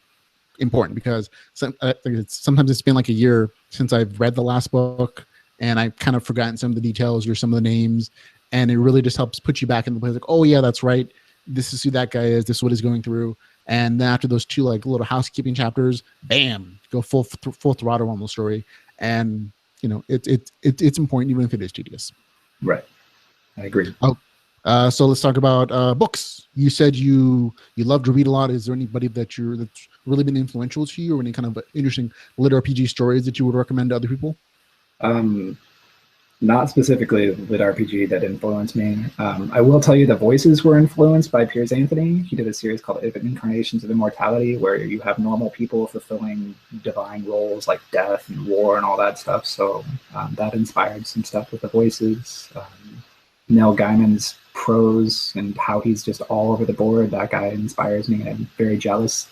important because sometimes it's been like a year since I've read the last book, and I've kind of forgotten some of the details or some of the names, and it really just helps put you back in the place like, oh yeah, that's right. This is who that guy is. This is what he's going through. And then after those 2 like little housekeeping chapters, bam, go full throttle on the story. And it's important even if it is tedious. Right, I agree. So let's talk about books. You said you love to read a lot. Is there anybody that's really been influential to you, or any kind of interesting LitRPG stories that you would recommend to other people? Not specifically LitRPG that influenced me. I will tell you the voices were influenced by Piers Anthony. He did a series called Incarnations of Immortality, where you have normal people fulfilling divine roles like death and war and all that stuff. So that inspired some stuff with the voices. Neil Gaiman's prose and how he's just all over the board. That guy inspires me, and I'm very jealous.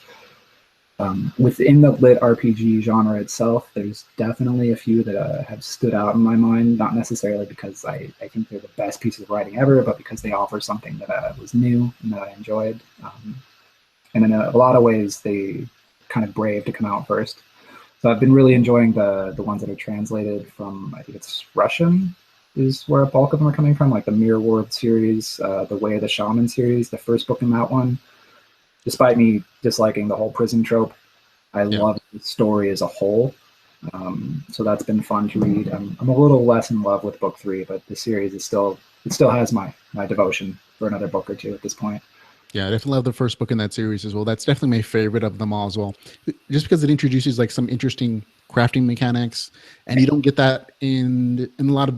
Within the LitRPG genre itself, there's definitely a few that have stood out in my mind, not necessarily because I think they're the best piece of writing ever, but because they offer something that was new and that I enjoyed. And in a lot of ways, they kind of brave to come out first. So I've been really enjoying the ones that are translated from, I think it's Russian, is where a bulk of them are coming from, like the Mirror World series, the Way of the Shaman series, the first book in that one. Despite me disliking the whole prison trope, I love the story as a whole. So that's been fun to read. I'm a little less in love with book 3, but the series is still has my devotion for another book or 2 at this point. Yeah, I definitely love the first book in that series as well. That's definitely my favorite of them all as well, just because it introduces like some interesting crafting mechanics, and you don't get that in a lot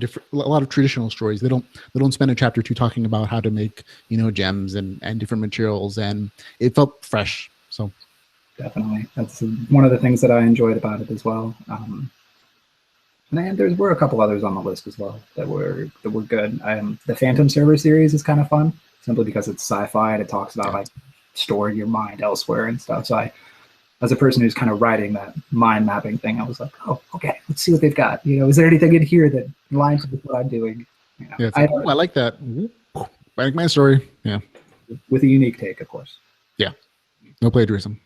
of traditional stories. They don't spend a chapter or 2 talking about how to make gems and different materials, and it felt fresh. So definitely, that's one of the things that I enjoyed about it as well. And there were a couple others on the list as well that were good. The Phantom Server series is kind of fun, simply because it's sci-fi and it talks about like storing your mind elsewhere and stuff. So as a person who's kind of writing that mind mapping thing, I was like, oh, okay, let's see what they've got. Is there anything in here that lines up with what I'm doing? I like that. I like my story. Yeah. With a unique take, of course. Yeah. No plagiarism.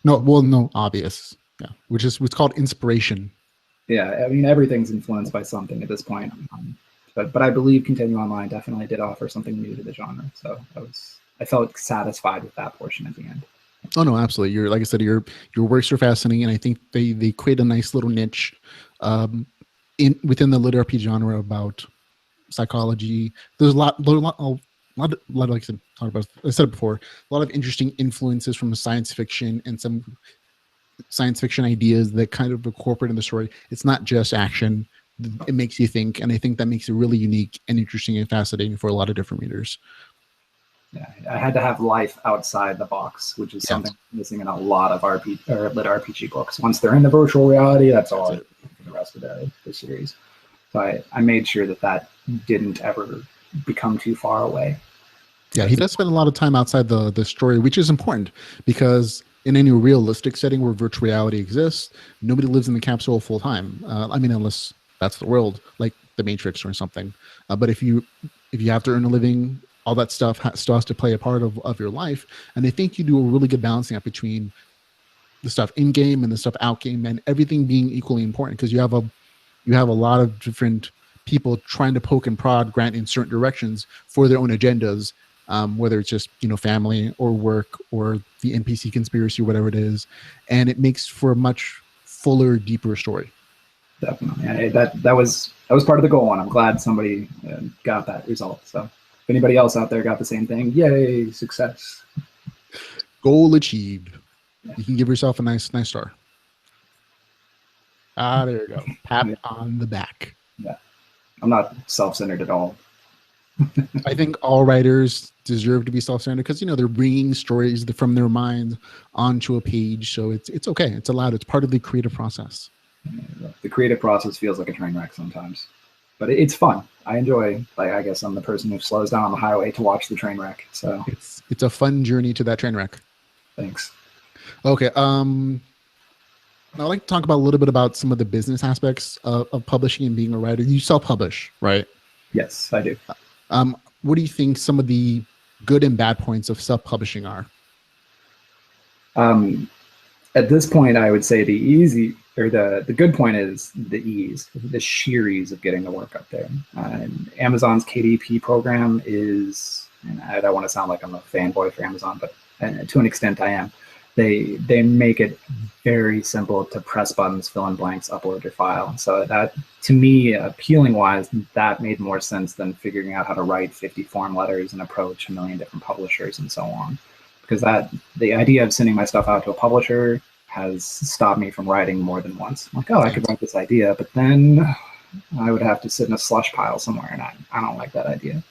No, obvious. Yeah. Which is what's called inspiration. Yeah. I mean, everything's influenced by something at this point. But I believe Continue Online definitely did offer something new to the genre. So I felt satisfied with that portion at the end. Oh no, absolutely. You're like I said, your works are fascinating, and I think they create a nice little niche in within the lit RPG genre about psychology. There's a lot like I said, I said it before, a lot of interesting influences from science fiction and some science fiction ideas that kind of incorporate in the story. It's not just action. It makes you think, and I think that makes it really unique and interesting and fascinating for a lot of different readers. Yeah, I had to have life outside the box, which is Yeah. something missing in a lot of lit RPG books. Once they're in the virtual reality, that's all That's for the rest of the series. So I made sure that didn't ever become too far away. Yeah, he does spend a lot of time outside the story, which is important because in any realistic setting where virtual reality exists, nobody lives in the capsule full time. I mean, unless that's the world, like the Matrix or something. But if you have to earn a living, all that stuff still has to play a part of your life. And I think you do a really good balancing act between the stuff in game and the stuff out game, and everything being equally important because you have a lot of different people trying to poke and prod Grant in certain directions for their own agendas, whether it's just family or work or the NPC conspiracy or whatever it is, and it makes for a much fuller, deeper story. Definitely, and that was part of the goal, and I'm glad somebody got that result. So if anybody else out there got the same thing, yay, success! Goal achieved. Yeah. You can give yourself a nice star. There you go. Pat on the back. Yeah, I'm not self-centered at all. I think all writers deserve to be self-centered because they're bringing stories from their mind onto a page, so it's okay. It's allowed. It's part of the creative process. The creative process feels like a train wreck sometimes, but it's fun. I enjoy. I guess I'm the person who slows down on the highway to watch the train wreck. So it's a fun journey to that train wreck. Thanks. Okay. I'd like to talk about a little bit about some of the business aspects of publishing and being a writer. You self-publish, right? Yes, I do. What do you think some of the good and bad points of self-publishing are? At this point, I would say the good point is the ease, the sheer ease of getting the work up there. Amazon's KDP program is, and I don't want to sound like I'm a fanboy for Amazon, but to an extent I am. They make it very simple to press buttons, fill in blanks, upload your file. So that, to me, appealing wise, that made more sense than figuring out how to write 50 form letters and approach a million different publishers and so on. Because the idea of sending my stuff out to a publisher has stopped me from writing more than once. I'm like, I could write this idea, but then I would have to sit in a slush pile somewhere, and I don't like that idea.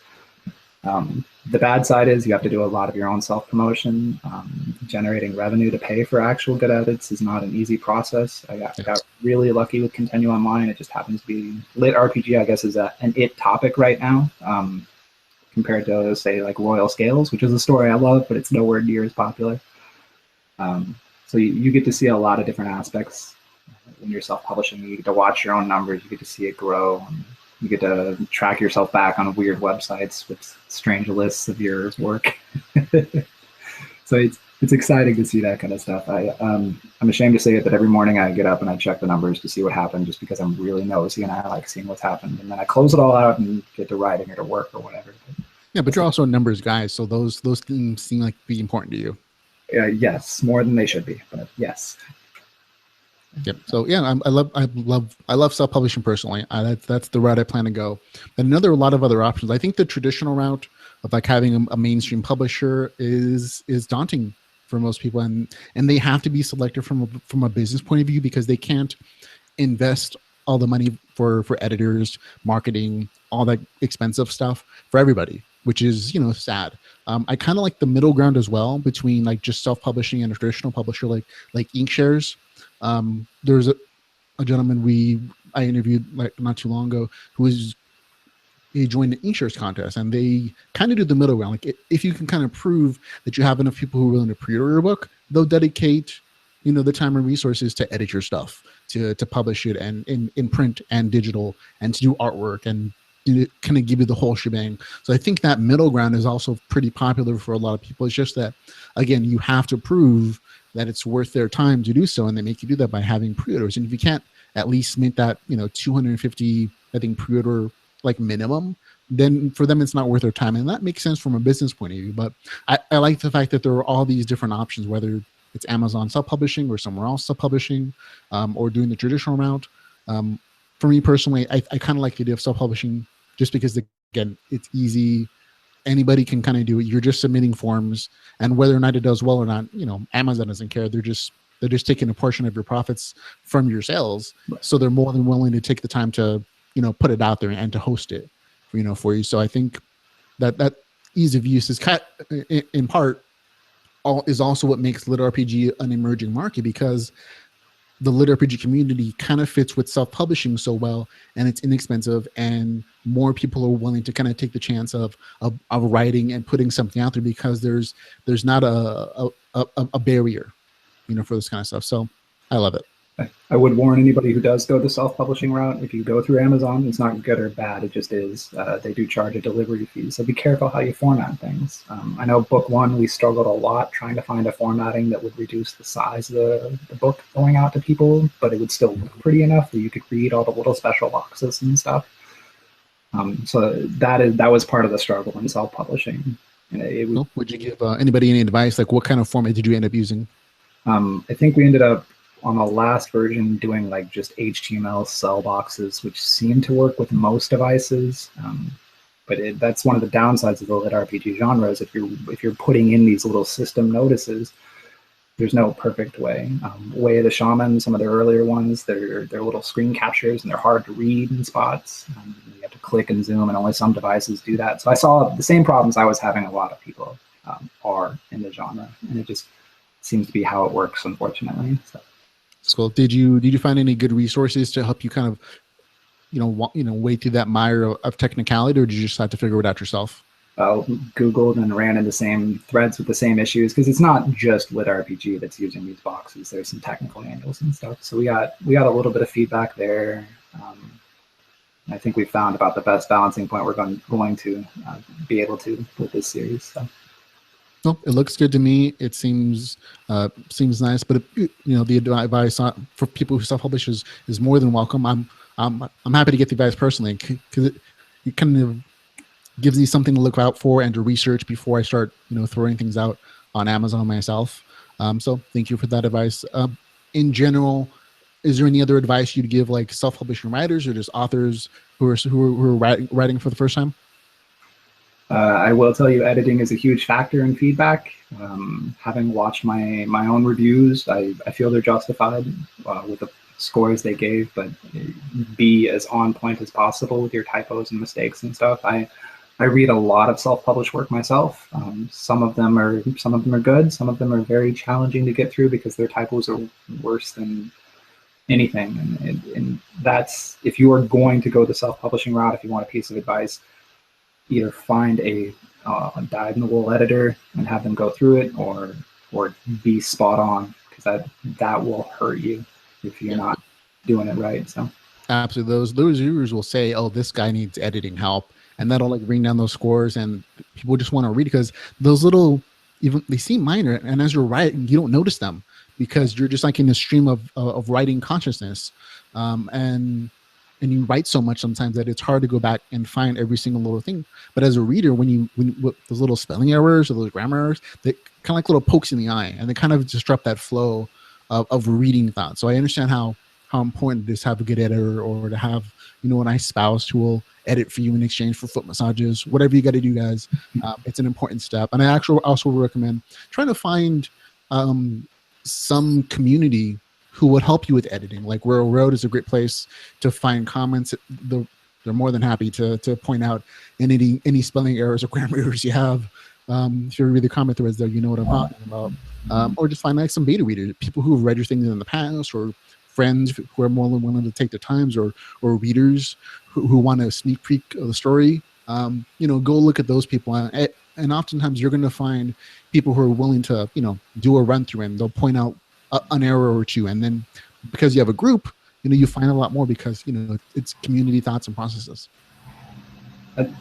The bad side is you have to do a lot of your own self-promotion. Generating revenue to pay for actual good edits is not an easy process. I got really lucky with Continue Online. It just happens to be LitRPG, I guess, is an it topic right now, compared to, say, like Royal Scales, which is a story I love, but it's nowhere near as popular. So you get to see a lot of different aspects when you're self-publishing. You get to watch your own numbers. You get to see it grow. You get to track yourself back on weird websites with strange lists of your work. So it's exciting to see that kind of stuff. I'm ashamed to say it, but every morning I get up and I check the numbers to see what happened, just because I'm really nosy and I like seeing what's happened. And then I close it all out and get to writing or to work or whatever. Yeah, but you're also a numbers guy, so those things seem like be important to you. Yes, more than they should be, but yes. Yep. So yeah, I love self-publishing personally. That's the route I plan to go. But a lot of other options. I think the traditional route of like having a mainstream publisher is daunting for most people, and they have to be selected from a business point of view because they can't invest all the money for editors, marketing, all that expensive stuff for everybody, which is sad. I kind of like the middle ground as well between like just self-publishing and a traditional publisher like Inkshares. There's a gentleman I interviewed like not too long ago he joined the Inkshares contest, and they kind of do the middle ground. Like if you can kind of prove that you have enough people who are willing to pre-order your book, they'll dedicate the time and resources to edit your stuff, to publish it and in print and digital, and to do artwork and kind of give you the whole shebang. So I think that middle ground is also pretty popular for a lot of people. It's just that, again, you have to prove that it's worth their time to do so, and they make you do that by having pre-orders. And if you can't at least make that 250 I think pre-order like minimum, then for them it's not worth their time, and that makes sense from a business point of view. But I like the fact that there are all these different options, whether it's Amazon self-publishing or somewhere else self-publishing, or doing the traditional route. For me personally, I kind of like the idea of self-publishing just because, again, it's easy. Anybody can kind of do it. You're just submitting forms, and whether or not it does well or not, Amazon doesn't care. They're just taking a portion of your profits from your sales. So they're more than willing to take the time to, put it out there and to host it, for you. So I think that ease of use is in part is also what makes LitRPG an emerging market, because the LitRPG community kind of fits with self-publishing so well, and it's inexpensive, and more people are willing to kind of take the chance of writing and putting something out there, because there's not a barrier, for this kind of stuff. So I love it. I would warn anybody who does go the self-publishing route, if you go through Amazon, it's not good or bad, it just is. They do charge a delivery fee, so be careful how you format things. I know book one, we struggled a lot trying to find a formatting that would reduce the size of the book going out to people, but it would still look pretty enough that you could read all the little special boxes and stuff. So that was part of the struggle in self-publishing. Would you give anybody any advice? Like, what kind of format did you end up using? I think we ended up on the last version doing like just HTML cell boxes, which seemed to work with most devices. But that's one of the downsides of the LitRPG genre, is if you're putting in these little system notices, there's no perfect way. Way of the Shaman, some of the earlier ones, they're little screen captures and they're hard to read in spots. You have to click and zoom, and only some devices do that. So I saw the same problems I was having a lot of people are in the genre, and it just seems to be how it works, unfortunately. So. That's cool. Did you find any good resources to help you kind of, wade through that mire of technicality, or did you just have to figure it out yourself? Googled and ran into the same threads with the same issues, because it's not just LitRPG that's using these boxes. There's some technical manuals and stuff. So we got a little bit of feedback there. I think we found about the best balancing point we're going to be able to with this series. So. Well, it looks good to me. It seems nice, but the advice for people who self-publish is more than welcome. I'm happy to get the advice personally, because it kind of gives me something to look out for and to research before I start throwing things out on Amazon myself. So thank you for that advice. In general, is there any other advice you'd give, like self-publishing writers or just authors who are writing for the first time? I will tell you, editing is a huge factor in feedback. Having watched my own reviews, I feel they're justified with the scores they gave, but be as on point as possible with your typos and mistakes and stuff. I read a lot of self-published work myself. Some of them are good. Some of them are very challenging to get through because their typos are worse than anything. And that's, if you are going to go the self-publishing route, if you want a piece of advice, either find a dyed-in-the-wool editor and have them go through it, or be spot on, because that will hurt you if you're not doing it right. So absolutely, those reviewers will say, "Oh, this guy needs editing help," and that'll like bring down those scores, and people just want to read, because those little, even they seem minor, and as you're writing, you don't notice them because you're just like in a stream of writing consciousness, and you write so much sometimes that it's hard to go back and find every single little thing. But as a reader, when those little spelling errors or those grammar errors, they kind of like little pokes in the eye, and they kind of disrupt that flow of reading thoughts. So I understand how important it is to have a good editor, or to have a nice spouse who will edit for you in exchange for foot massages. Whatever you got to do, guys, it's an important step. And I actually also recommend trying to find some community who would help you with editing. Like Rural Road is a great place to find comments. They're more than happy to point out any spelling errors or grammar errors you have. If you read the comment threads there, you know what I'm talking about. Or just find like some beta readers, people who have read your things in the past, or friends who are more than willing to take their times, or readers who want a sneak peek of the story. Go look at those people. And oftentimes you're going to find people who are willing to, do a run through, and they'll point out an error or two. And then because you have a group, you find a lot more, because, it's community thoughts and processes.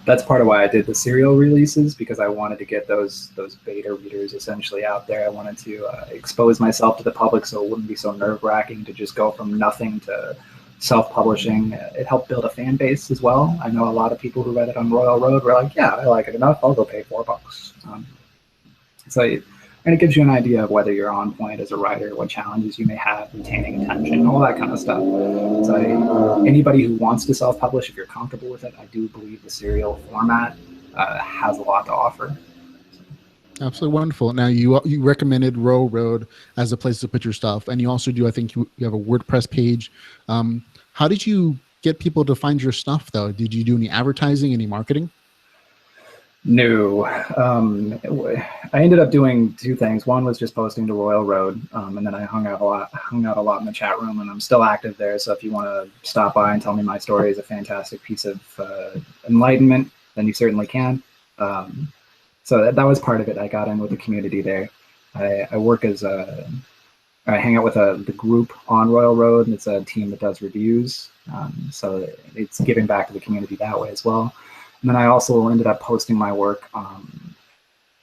That's part of why I did the serial releases, because I wanted to get those beta readers essentially out there. I wanted to expose myself to the public, so it wouldn't be so nerve-wracking to just go from nothing to self-publishing. It helped build a fan base as well. I know a lot of people who read it on Royal Road were like, yeah, I like it enough, I'll go pay $4. And it gives you an idea of whether you're on point as a writer, what challenges you may have, retaining attention, all that kind of stuff. So anybody who wants to self-publish, if you're comfortable with it, I do believe the serial format has a lot to offer. Absolutely wonderful. Now, you recommended Row Road as a place to put your stuff, and you also do, I think you have a WordPress page. How did you get people to find your stuff, though? Did you do any advertising, any marketing? No. I ended up doing two things. One was just posting to Royal Road, and then I hung out a lot in the chat room, and I'm still active there. So if you want to stop by and tell me my story is a fantastic piece of enlightenment, then you certainly can. So that was part of it. I got in with the community there. I work as I hang out with the group on Royal Road, and it's a team that does reviews. So it's giving back to the community that way as well. And then I also ended up posting my work.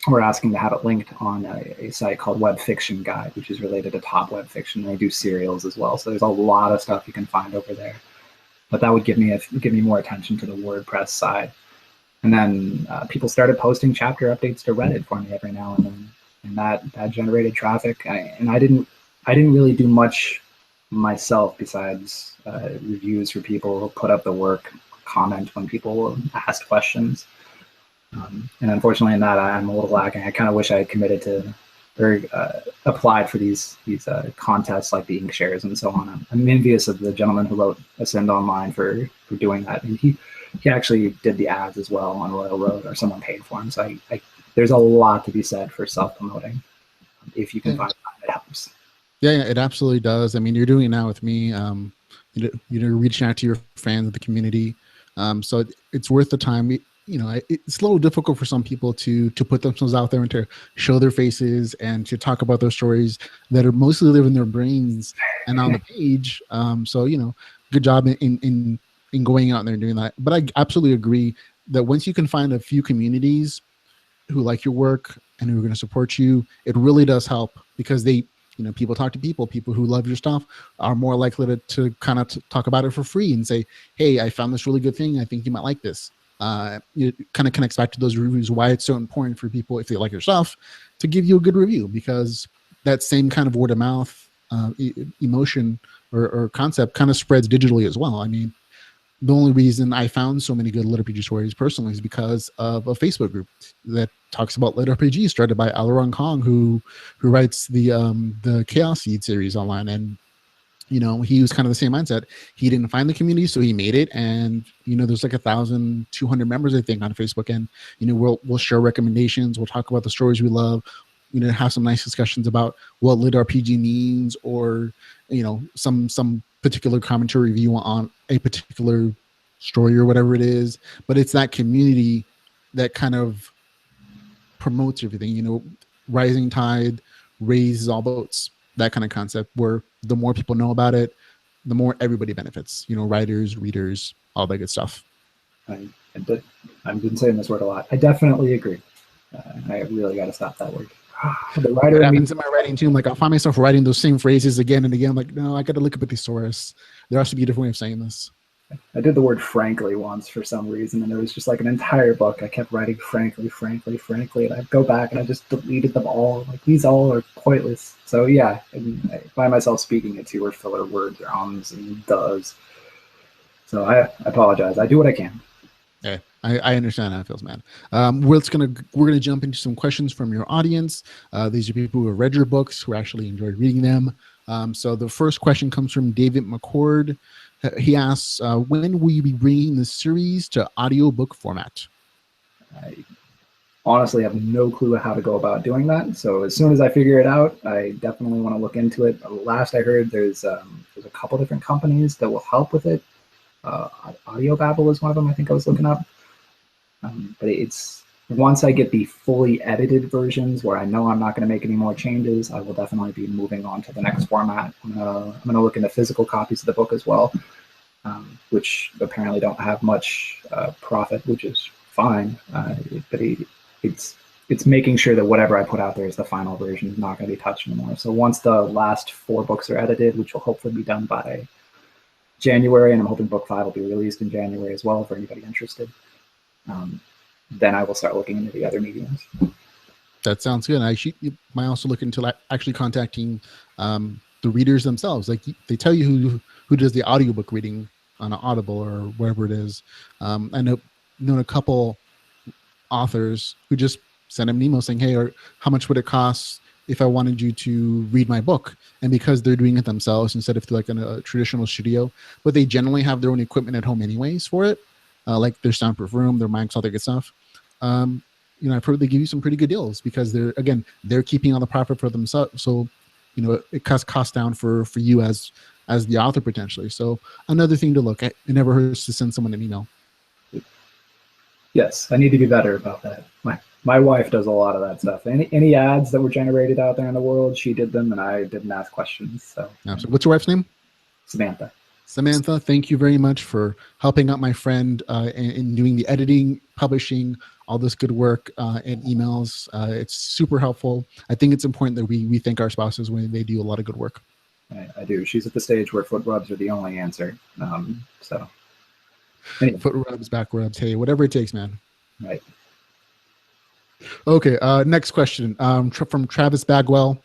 We're asking to have it linked on a site called Web Fiction Guide, which is related to top web fiction. They do serials as well. So there's a lot of stuff you can find over there. But that would give me more attention to the WordPress side. And then people started posting chapter updates to Reddit for me every now and then, and that generated traffic. I didn't really do much myself besides reviews for people who put up the work, comment when people asked questions. And unfortunately in that, I'm a little lacking. I kind of wish I had committed to or applied for these contests like the ink shares and so on. I'm envious of the gentleman who wrote Ascend Online for doing that. And he actually did the ads as well on Royal Road, or someone paid for him. So there's a lot to be said for self-promoting. If you can find time, it helps. Yeah, it absolutely does. I mean, you're doing it now with me. You're reaching out to your fans of the community. So it's worth the time. It's a little difficult for some people to put themselves out there and to show their faces and to talk about those stories that are mostly live in their brains and on the page. So, good job in going out there and doing that. But I absolutely agree that once you can find a few communities who like your work and who are going to support you, it really does help, because people talk to people who love your stuff are more likely to kind of talk about it for free and say, hey, I found this really good thing. I think you might like this. It kind of connects back to those reviews, why it's so important for people, if they like your stuff, to give you a good review, because that same kind of word of mouth emotion or concept kind of spreads digitally as well. I mean, the only reason I found so many good LitRPG stories personally is because of a Facebook group that talks about LitRPG, started by Alaron Kong, who writes the Chaos Seed series online. And he was kind of the same mindset. He didn't find the community, so he made it. And there's like 1,200 members, I think, on Facebook. And we'll share recommendations. We'll talk about the stories we love. Have some nice discussions about what LitRPG means, or some particular commentary review on a particular story or whatever it is. But it's that community that kind of promotes everything. Rising tide raises all boats. That kind of concept, where the more people know about it, the more everybody benefits. Writers, readers, all that good stuff. I've been saying this word a lot. I definitely agree. I really got to stop that word. The writer it happens in my writing too. Like, I'll find myself writing those same phrases again and again. I'm like, no, I got to look up at the thesaurus. There has to be a different way of saying this. I did the word frankly once for some reason, and there was just like an entire book. I kept writing frankly, and I'd go back and I just deleted them all. Like, these all are pointless. So yeah, I find myself speaking it too, or filler words or ums and does. So I apologize. I do what I can. Yeah, I understand how it feels, man. We're gonna jump into some questions from your audience. These are people who have read your books, who actually enjoyed reading them. So the first question comes from David McCord. He asks, when will you be bringing the series to audiobook format? I honestly have no clue how to go about doing that. So as soon as I figure it out, I definitely want to look into it. Last I heard, there's a couple different companies that will help with it. Audio Babble is one of them, I think I was looking up. But it's once I get the fully edited versions where I know I'm not going to make any more changes, I will definitely be moving on to the next format. I'm going to look into physical copies of the book as well, which apparently don't have much profit, which is fine. But it's making sure that whatever I put out there is the final version, is not going to be touched anymore. So once the last 4 books are edited, which will hopefully be done by January, and I'm hoping book 5 will be released in January as well for anybody interested. Then I will start looking into the other mediums. That sounds good. You might also look into actually contacting the readers themselves. Like they tell you who does the audiobook reading on Audible or wherever it is. I know a couple authors who just send them an email saying, hey, or how much would it cost if I wanted you to read my book? And because they're doing it themselves instead of like in a traditional studio, but they generally have their own equipment at home anyways for it, like their soundproof room, their mics, all that good stuff. I've heard they give you some pretty good deals because they're keeping all the profit for themselves. So, it cuts costs down for you as the author potentially. So another thing to look at. It never hurts to send someone an email. Yes, I need to be better about that. My wife does a lot of that stuff. Any ads that were generated out there in the world, she did them, and I didn't ask questions. So, absolutely. What's your wife's name? Samantha, thank you very much for helping out my friend in doing the editing, publishing, all this good work and emails. It's super helpful. I think it's important that we thank our spouses when they do a lot of good work. I do. She's at the stage where foot rubs are the only answer. So anyway. Foot rubs, back rubs, hey, whatever it takes, man. Right. Okay, next question from Travis Bagwell.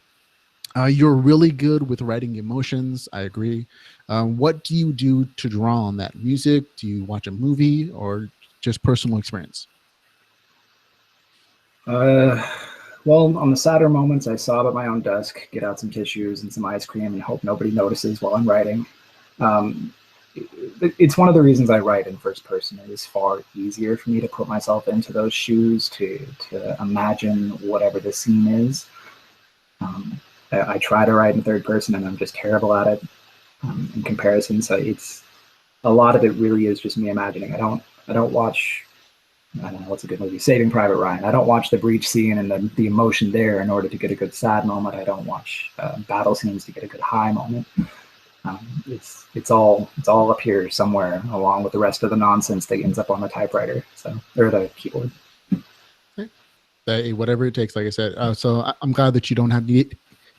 You're really good with writing emotions. I agree. What do you do to draw on that? Music? Do you watch a movie or just personal experience? Well, on the sadder moments, I sob at my own desk, get out some tissues and some ice cream and hope nobody notices while I'm writing. It's one of the reasons I write in first person. It is far easier for me to put myself into those shoes, to imagine whatever the scene is. I try to write in third person and I'm just terrible at it in comparison. So it's a lot of it really is just me imagining. I don't watch, I don't know, what's a good movie? Saving Private Ryan. I don't watch the breach scene and the emotion there in order to get a good sad moment. I don't watch battle scenes to get a good high moment. It's all up here somewhere along with the rest of the nonsense that ends up on the typewriter. Or the keyboard. Okay. Whatever it takes, like I said. So I'm glad that you don't have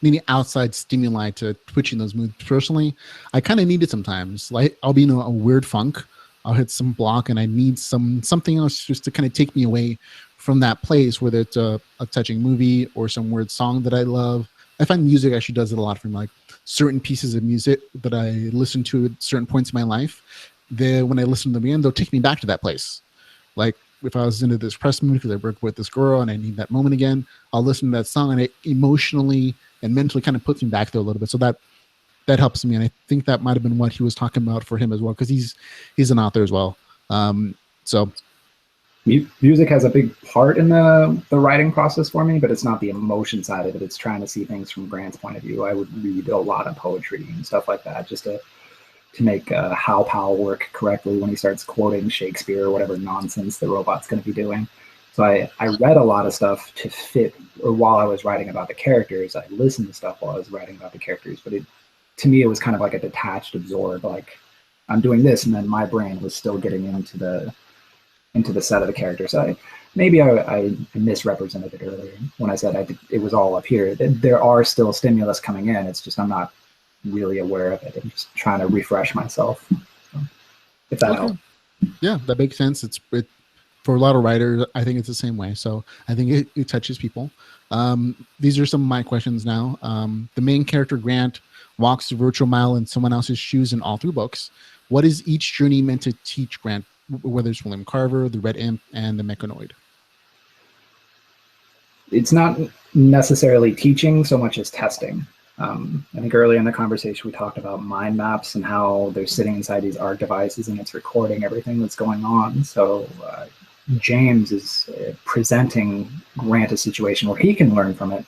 any outside stimuli to twitching those moods. Personally, I kind of need it sometimes. Like I'll be in a weird funk. I'll hit some block and I need something else just to kind of take me away from that place, whether it's a touching movie or some weird song that I love. I find music actually does it a lot for me. Like certain pieces of music that I listen to at certain points in my life, when I listen to them again, they'll take me back to that place. Like if I was into this depressed mood because I worked with this girl and I need that moment again, I'll listen to that song and it emotionally and mentally kind of puts me back there a little bit. So that helps me. And I think that might've been what he was talking about for him as well. Cause he's an author as well. So music has a big part in the writing process for me, but it's not the emotion side of it. It's trying to see things from Grant's point of view. I would read a lot of poetry and stuff like that, just to make Hal Powell work correctly when he starts quoting Shakespeare or whatever nonsense the robot's going to be doing. So I read a lot of stuff to fit, or while I was writing about the characters, I listened to stuff while I was writing about the characters. But to me, it was kind of like a detached, absorbed, like I'm doing this, and then my brain was still getting into the set of the character. So maybe I misrepresented it earlier when I said it was all up here. There are still stimulus coming in. It's just I'm not really aware of it. I'm just trying to refresh myself. So, if that helps. Yeah, that makes sense. For a lot of writers, I think it's the same way. So I think it touches people. These are some of my questions now. The main character, Grant, walks the virtual mile in someone else's shoes in all 3 books. What is each journey meant to teach Grant, whether it's William Carver, the Red Imp, and the Mechanoid? It's not necessarily teaching so much as testing. I think earlier in the conversation, we talked about mind maps and how they're sitting inside these ARC devices and it's recording everything that's going on. So James is presenting Grant a situation where he can learn from it.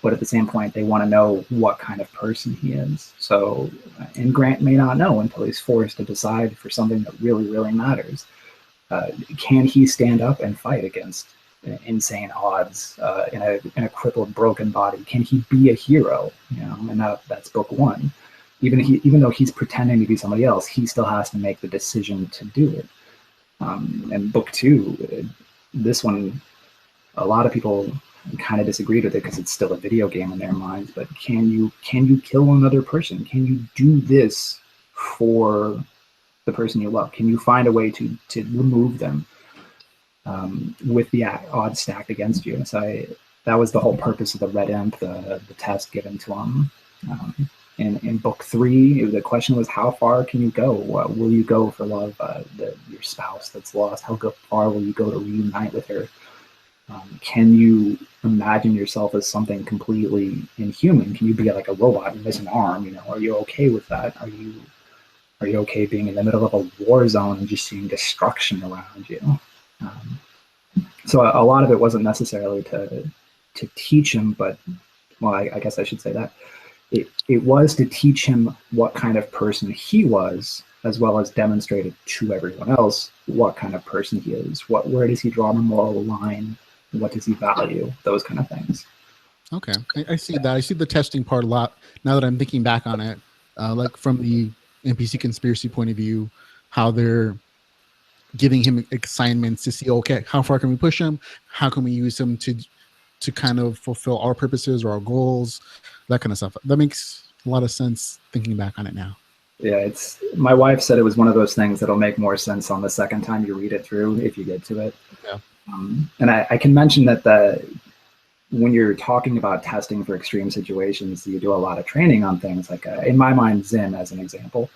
But at the same point, they want to know what kind of person he is. So, and Grant may not know until he's forced to decide for something that really, really matters. Can he stand up and fight against insane odds in a crippled, broken body? Can he be a hero? And that's book 1. Even though he's pretending to be somebody else, he still has to make the decision to do it. And book 2, this one, a lot of people kind of disagreed with it because it's still a video game in their minds. But can you kill another person? Can you do this for the person you love? Can you find a way to remove them with the odds stacked against you? And so that was the whole purpose of the red imp, the test given to him. In book 3, the question was, how far can you go? Will you go for love, your spouse that's lost? How far will you go to reunite with her? Can you imagine yourself as something completely inhuman? Can you be like a robot and miss an arm? You know, are you okay with that? Are you okay being in the middle of a war zone and just seeing destruction around you? So a lot of it wasn't necessarily to teach him, but well, I guess I should say that it was to teach him what kind of person he was, as well as demonstrated to everyone else what kind of person he is. Where does he draw the moral line? What does he value? Those kind of things. Okay, I see that. I see the testing part a lot now that I'm thinking back on it. Like from the NPC conspiracy point of view, how they're giving him assignments to see, okay, how far can we push him? How can we use him to kind of fulfill our purposes or our goals, that kind of stuff. That makes a lot of sense thinking back on it now. Yeah, my wife said it was one of those things that'll make more sense on the second time you read it through, if you get to it. Yeah. And I can mention that when you're talking about testing for extreme situations, you do a lot of training on things like, in my mind, Zim as an example.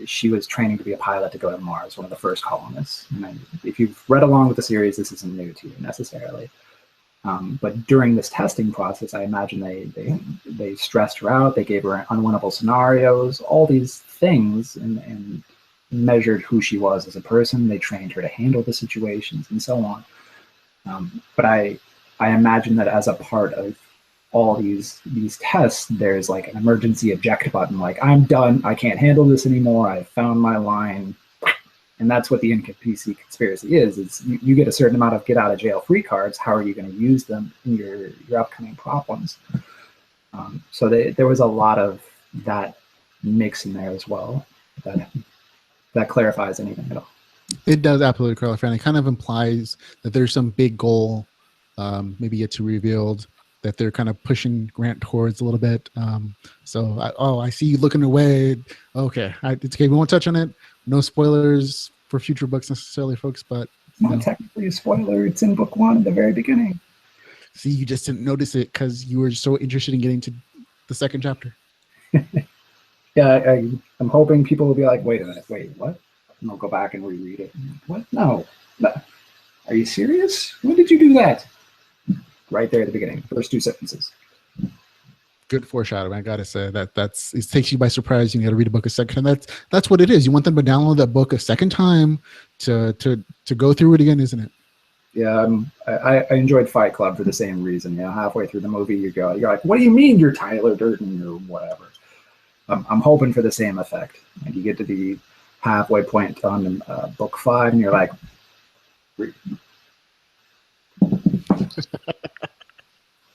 She was training to be a pilot to go to Mars, one of the first colonists. And if you've read along with the series, this isn't new to you necessarily. But during this testing process, I imagine they stressed her out. They gave her unwinnable scenarios, all these things, and measured who she was as a person. They trained her to handle the situations and so on. But I imagine that as a part of all these tests, there's like an emergency eject button, like, I'm done, I can't handle this anymore, I found my line. And that's what the NPC conspiracy is you get a certain amount of get out of jail free cards. How are you going to use them in your upcoming problems? So there was a lot of that mix in there as well. That clarifies anything at all. It does absolutely clarify. And it kind of implies that there's some big goal, maybe yet to be revealed, that they're kind of pushing Grant towards a little bit. I see you looking away. Okay, it's okay. We won't touch on it. No spoilers for future books necessarily, folks, but it's not technically a spoiler. It's in book 1 at the very beginning. See, you just didn't notice it because you were so interested in getting to the second chapter. Yeah, I'm hoping people will be like, wait a minute, wait, what? And I'll go back and reread it. What? No. Are you serious? When did you do that? Right there at the beginning, first 2 sentences. Good foreshadowing. I gotta say it takes you by surprise. You got to read a book a second time. That's what it is. You want them to download that book a second time to go through it again, isn't it? Yeah, I enjoyed Fight Club for the same reason. You know, halfway through the movie, you're like, what do you mean you're Tyler Durden or whatever? I'm hoping for the same effect. And you get to the halfway point on book 5, and you're like,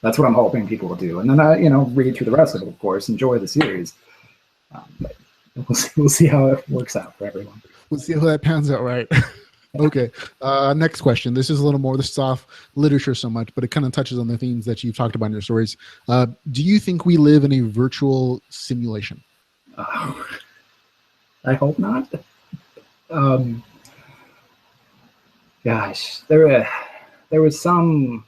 that's what I'm hoping people will do. And then read through the rest of it, of course, enjoy the series. But we'll see how it works out for everyone. We'll see how that pans out, right? Okay. Next question. This is a little more, this is off literature so much, but it kind of touches on the themes that you've talked about in your stories. Do you think we live in a virtual simulation? I hope not. Gosh, there was some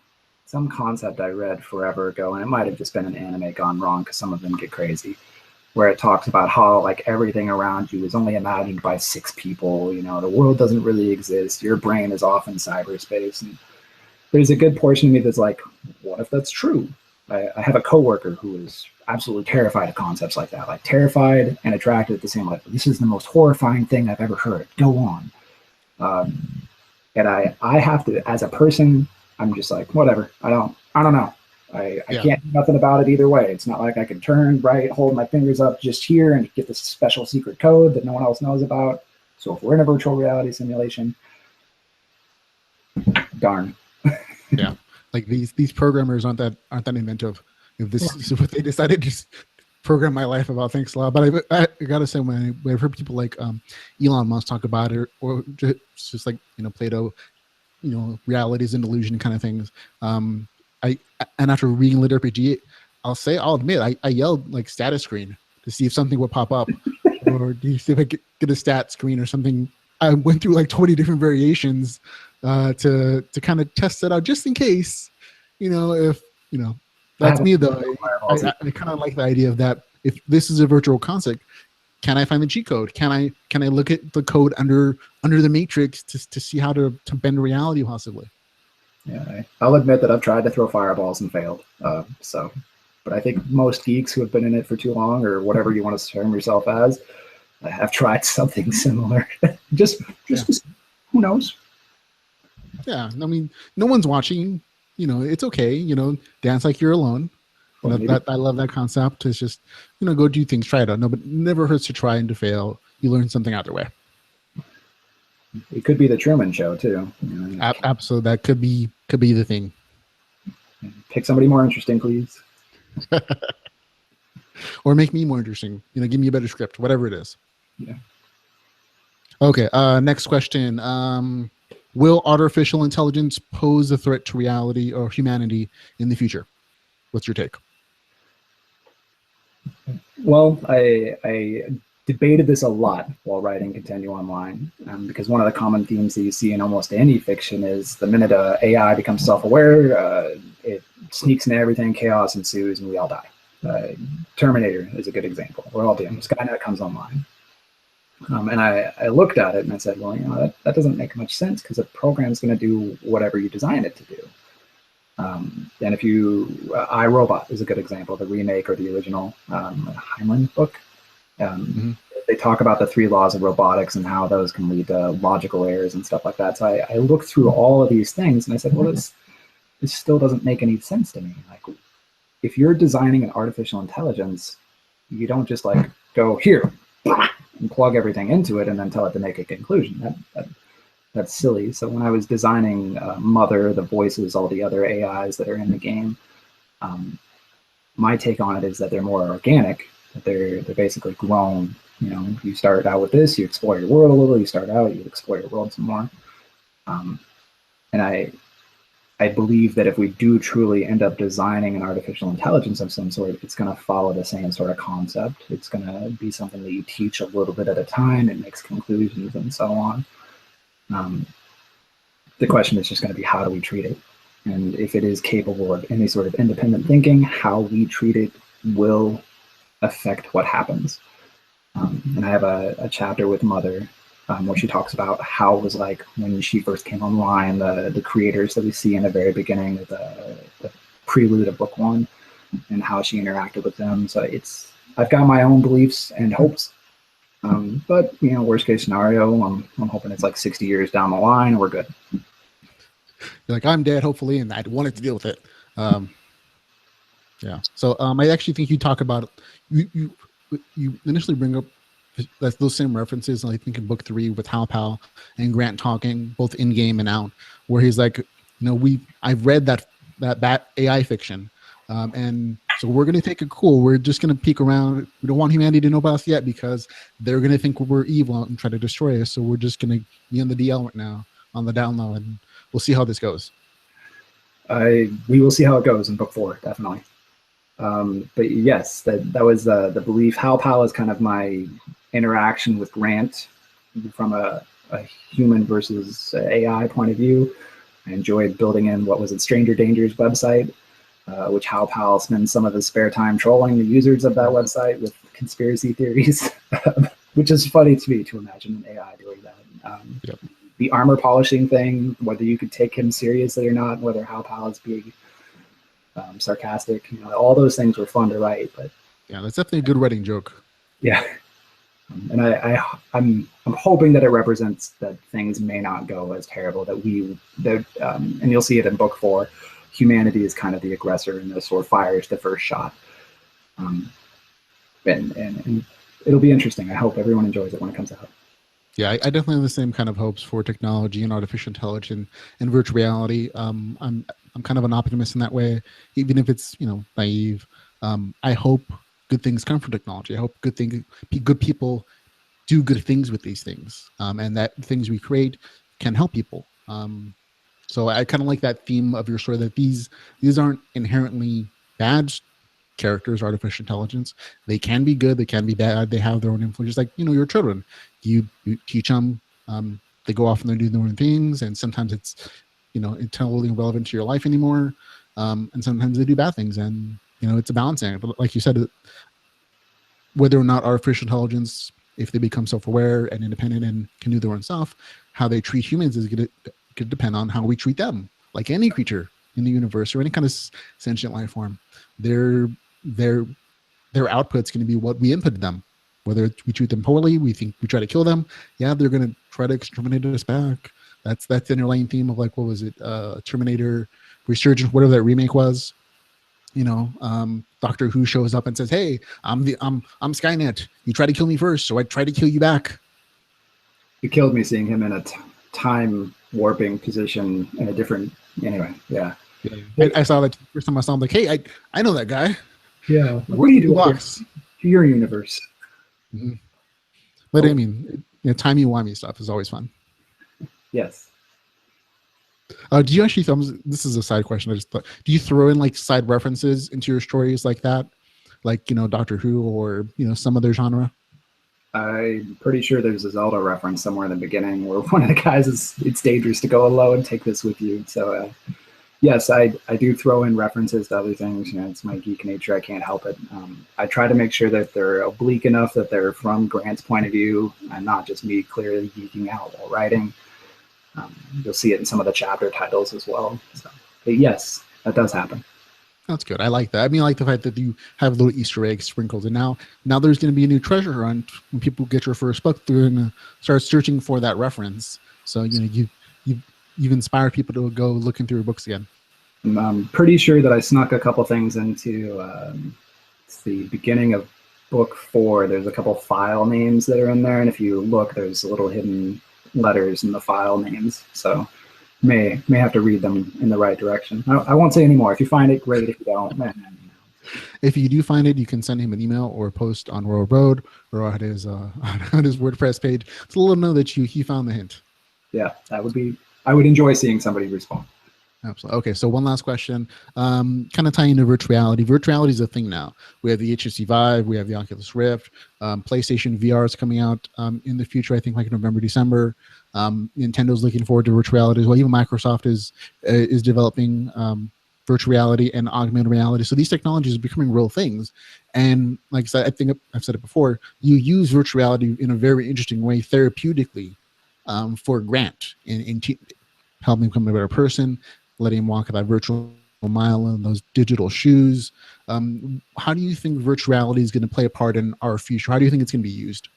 concept I read forever ago, and it might have just been an anime gone wrong because some of them get crazy, where it talks about how like everything around you is only imagined by 6 people. You know, the world doesn't really exist. Your brain is off in cyberspace. And there's a good portion of me that's like, what if that's true? I have a coworker who is absolutely terrified of concepts like that, like terrified and attracted at the same level. This is the most horrifying thing I've ever heard. Go on. And I have to, as a person, I'm just like, whatever. I don't know. I can't do nothing about it either way. It's not like I can turn right, hold my fingers up just here and get this special secret code that no one else knows about. So if we're in a virtual reality simulation, darn. Yeah. Like these programmers aren't that inventive. If this is what they decided to just program my life about, thanks a lot. But I gotta say, when I've heard people like Elon Musk talk about it, or just like Plato, realities and illusion kind of things. And after reading LitRPG, I'll admit I yelled like status screen to see if something would pop up. or do you see if I get a stat screen or something? I went through like 20 different variations to kind of test it out just in case, if, that's me though. I kind of like the idea of that. If this is a virtual concept, can I find the cheat code? Can I look at the code under the matrix to see how to bend reality possibly? Yeah, I'll admit that I've tried to throw fireballs and failed. But I think most geeks who have been in it for too long, or whatever you want to term yourself as, have tried something similar. just who knows? Yeah, I mean, no one's watching. It's okay. Dance like you're alone. That I love that concept. It's just, go do things, try it out. No, but it never hurts to try and to fail. You learn something either way. It could be the Truman Show too. Absolutely, that could be the thing. Pick somebody more interesting, please. Or make me more interesting. Give me a better script, whatever it is. Yeah. Okay. Next question. Will artificial intelligence pose a threat to reality or humanity in the future? What's your take? Well, I debated this a lot while writing Continue Online, because one of the common themes that you see in almost any fiction is the minute AI becomes self-aware, it sneaks into everything, chaos ensues, and we all die. Terminator is a good example. We're all doomed. Skynet comes online. And I looked at it and I said, well, that doesn't make much sense, because a program's going to do whatever you design it to do. And if iRobot is a good example, the remake or the original Heinlein book. They talk about the 3 laws of robotics and how those can lead to logical errors and stuff like that. So I looked through all of these things and I said, well, this still doesn't make any sense to me. Like, if you're designing an artificial intelligence, you don't just like go here and plug everything into it and then tell it to make a conclusion. That's silly. So when I was designing Mother, the voices, all the other AIs that are in the game, my take on it is that they're more organic. That they're basically grown. You start out with this, you explore your world a little. You start out, you explore your world some more. And I believe that if we do truly end up designing an artificial intelligence of some sort, it's going to follow the same sort of concept. It's going to be something that you teach a little bit at a time. It makes conclusions and so on. The question is just going to be, how do we treat it? And if it is capable of any sort of independent thinking, how we treat it will affect what happens. And I have a chapter with Mother where she talks about how it was like when she first came online, the creators that we see in the very beginning of the prelude of book 1, and how she interacted with them. So I've got my own beliefs and hopes. But worst case scenario, I'm hoping it's like 60 years down the line and we're good. You're like, I'm dead, hopefully, and I wanted to deal with it. Yeah. So I actually think you talk about you initially bring up those same references, I think in book 3 with Hal Pal and Grant talking both in game and out, where he's like, I've read that AI fiction, and so we're gonna take it cool. We're just gonna peek around. We don't want humanity to know about us yet because they're gonna think we're evil and try to destroy us. So we're just gonna be on the DL right now, on the down low, and we'll see how this goes. We will see how it goes in book 4, definitely. But yes, that was the belief. Hal Pal is kind of my interaction with Grant from a human versus AI point of view. I enjoyed building in, what was it, Stranger Danger's website, which Hal Pal spends some of his spare time trolling the users of that website with conspiracy theories, which is funny to me to imagine an AI doing that. Yep. The armor polishing thing, whether you could take him seriously or not, whether Hal Pal is being sarcastic, all those things were fun to write. But yeah, that's definitely a good writing joke. Yeah, and I'm hoping that it represents that things may not go as terrible. And you'll see it in book 4. Humanity is kind of the aggressor, and the sword fires the first shot. And it'll be interesting. I hope everyone enjoys it when it comes out. Yeah, I definitely have the same kind of hopes for technology and artificial intelligence and virtual reality. I'm kind of an optimist in that way, even if it's naive. I hope good things come from technology. I hope good people do good things with these things, and that things we create can help people. So I kind of like that theme of your story, that these aren't inherently bad characters, artificial intelligence. They can be good, they can be bad, they have their own influence. Just like, your children, you teach them, they go off and they do their own things, and sometimes it's, it's totally irrelevant to your life anymore, and sometimes they do bad things, and it's a balancing act. But like you said, whether or not artificial intelligence, if they become self-aware and independent and can do their own stuff, how they treat humans is going to depend on how we treat them. Like any creature in the universe or any kind of sentient life form, their output's going to be what we inputted them. Whether we treat them poorly, we try to kill them. Yeah, they're going to try to exterminate us back. That's the underlying theme of, like, what was it? Terminator Resurgence, whatever that remake was. Doctor Who shows up and says, "Hey, I'm Skynet. You try to kill me first, so I try to kill you back." It killed me seeing him in a time warping position in a different. Anyway, yeah. I saw that first time I saw him. Like, hey, I know that guy. Yeah. What do you do box to your universe? Mm-hmm. But I mean, timey-wimey stuff is always fun. Yes. Do you actually? This is a side question. I just thought. Do you throw in like side references into your stories like that, like Doctor Who or some other genre? I'm pretty sure there's a Zelda reference somewhere in the beginning where one of the guys is, "It's dangerous to go alone. Take this with you." So, yes, I do throw in references to other things. It's my geek nature. I can't help it. I try to make sure that they're oblique enough that they're from Grant's point of view and not just me clearly geeking out while writing. You'll see it in some of the chapter titles as well. So, but yes, that does happen. That's good. I like that. I mean, I like the fact that you have little Easter eggs sprinkled. And now there's going to be a new treasure hunt. When people get your first book, they're going to start searching for that reference. So, you've inspired people to go looking through your books again. I'm pretty sure that I snuck a couple things into it's the beginning of book 4. There's a couple file names that are in there. And if you look, there's little hidden letters in the file names. So may have to read them in the right direction. I won't say any more. If you find it, great. If you don't, if you do find it, you can send him an email or post on Royal Road or on his WordPress page to let him know that he found the hint. Yeah, I would enjoy seeing somebody respond. Absolutely. Okay, so one last question, kind of tying into virtual reality. Virtual reality is a thing now. We have the HTC Vive, we have the Oculus Rift, PlayStation VR is coming out in the future, I think like November, December. Nintendo's looking forward to virtual reality as well. Even Microsoft is developing virtual reality and augmented reality. So these technologies are becoming real things. And like I said, I think I've said it before, you use virtual reality in a very interesting way therapeutically for Grant in helping him become a better person, letting him walk that virtual mile in those digital shoes. How do you think virtual reality is going to play a part in our future? How do you think it's going to be used?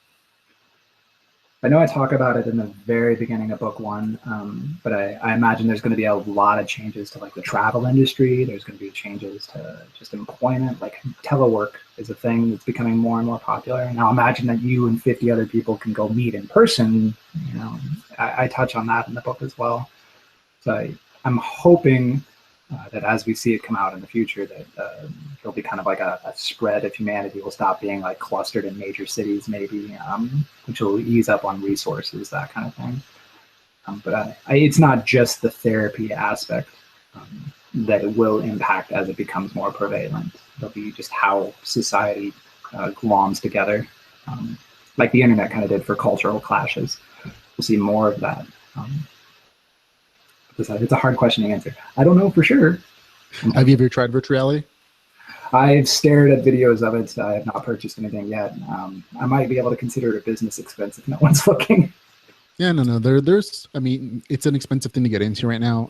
I know I talk about it in the very beginning of book 1, but I imagine there's going to be a lot of changes to like the travel industry. There's going to be changes to just employment. Like telework is a thing that's becoming more and more popular. Now imagine that you and 50 other people can go meet in person. I touch on that in the book as well. So I'm hoping that as we see it come out in the future, that it'll be kind of like a spread of humanity will stop being like clustered in major cities, maybe, which will ease up on resources, that kind of thing. But it's not just the therapy aspect that it will impact as it becomes more prevalent. It'll be just how society gloms together, like the internet kind of did for cultural clashes. We'll see more of that. It's a hard question to answer. I don't know for sure. Have you ever tried virtual reality? I've stared at videos of it. I have not purchased anything yet. I might be able to consider it a business expense if no one's looking. Yeah, no. There's. I mean, it's an expensive thing to get into right now.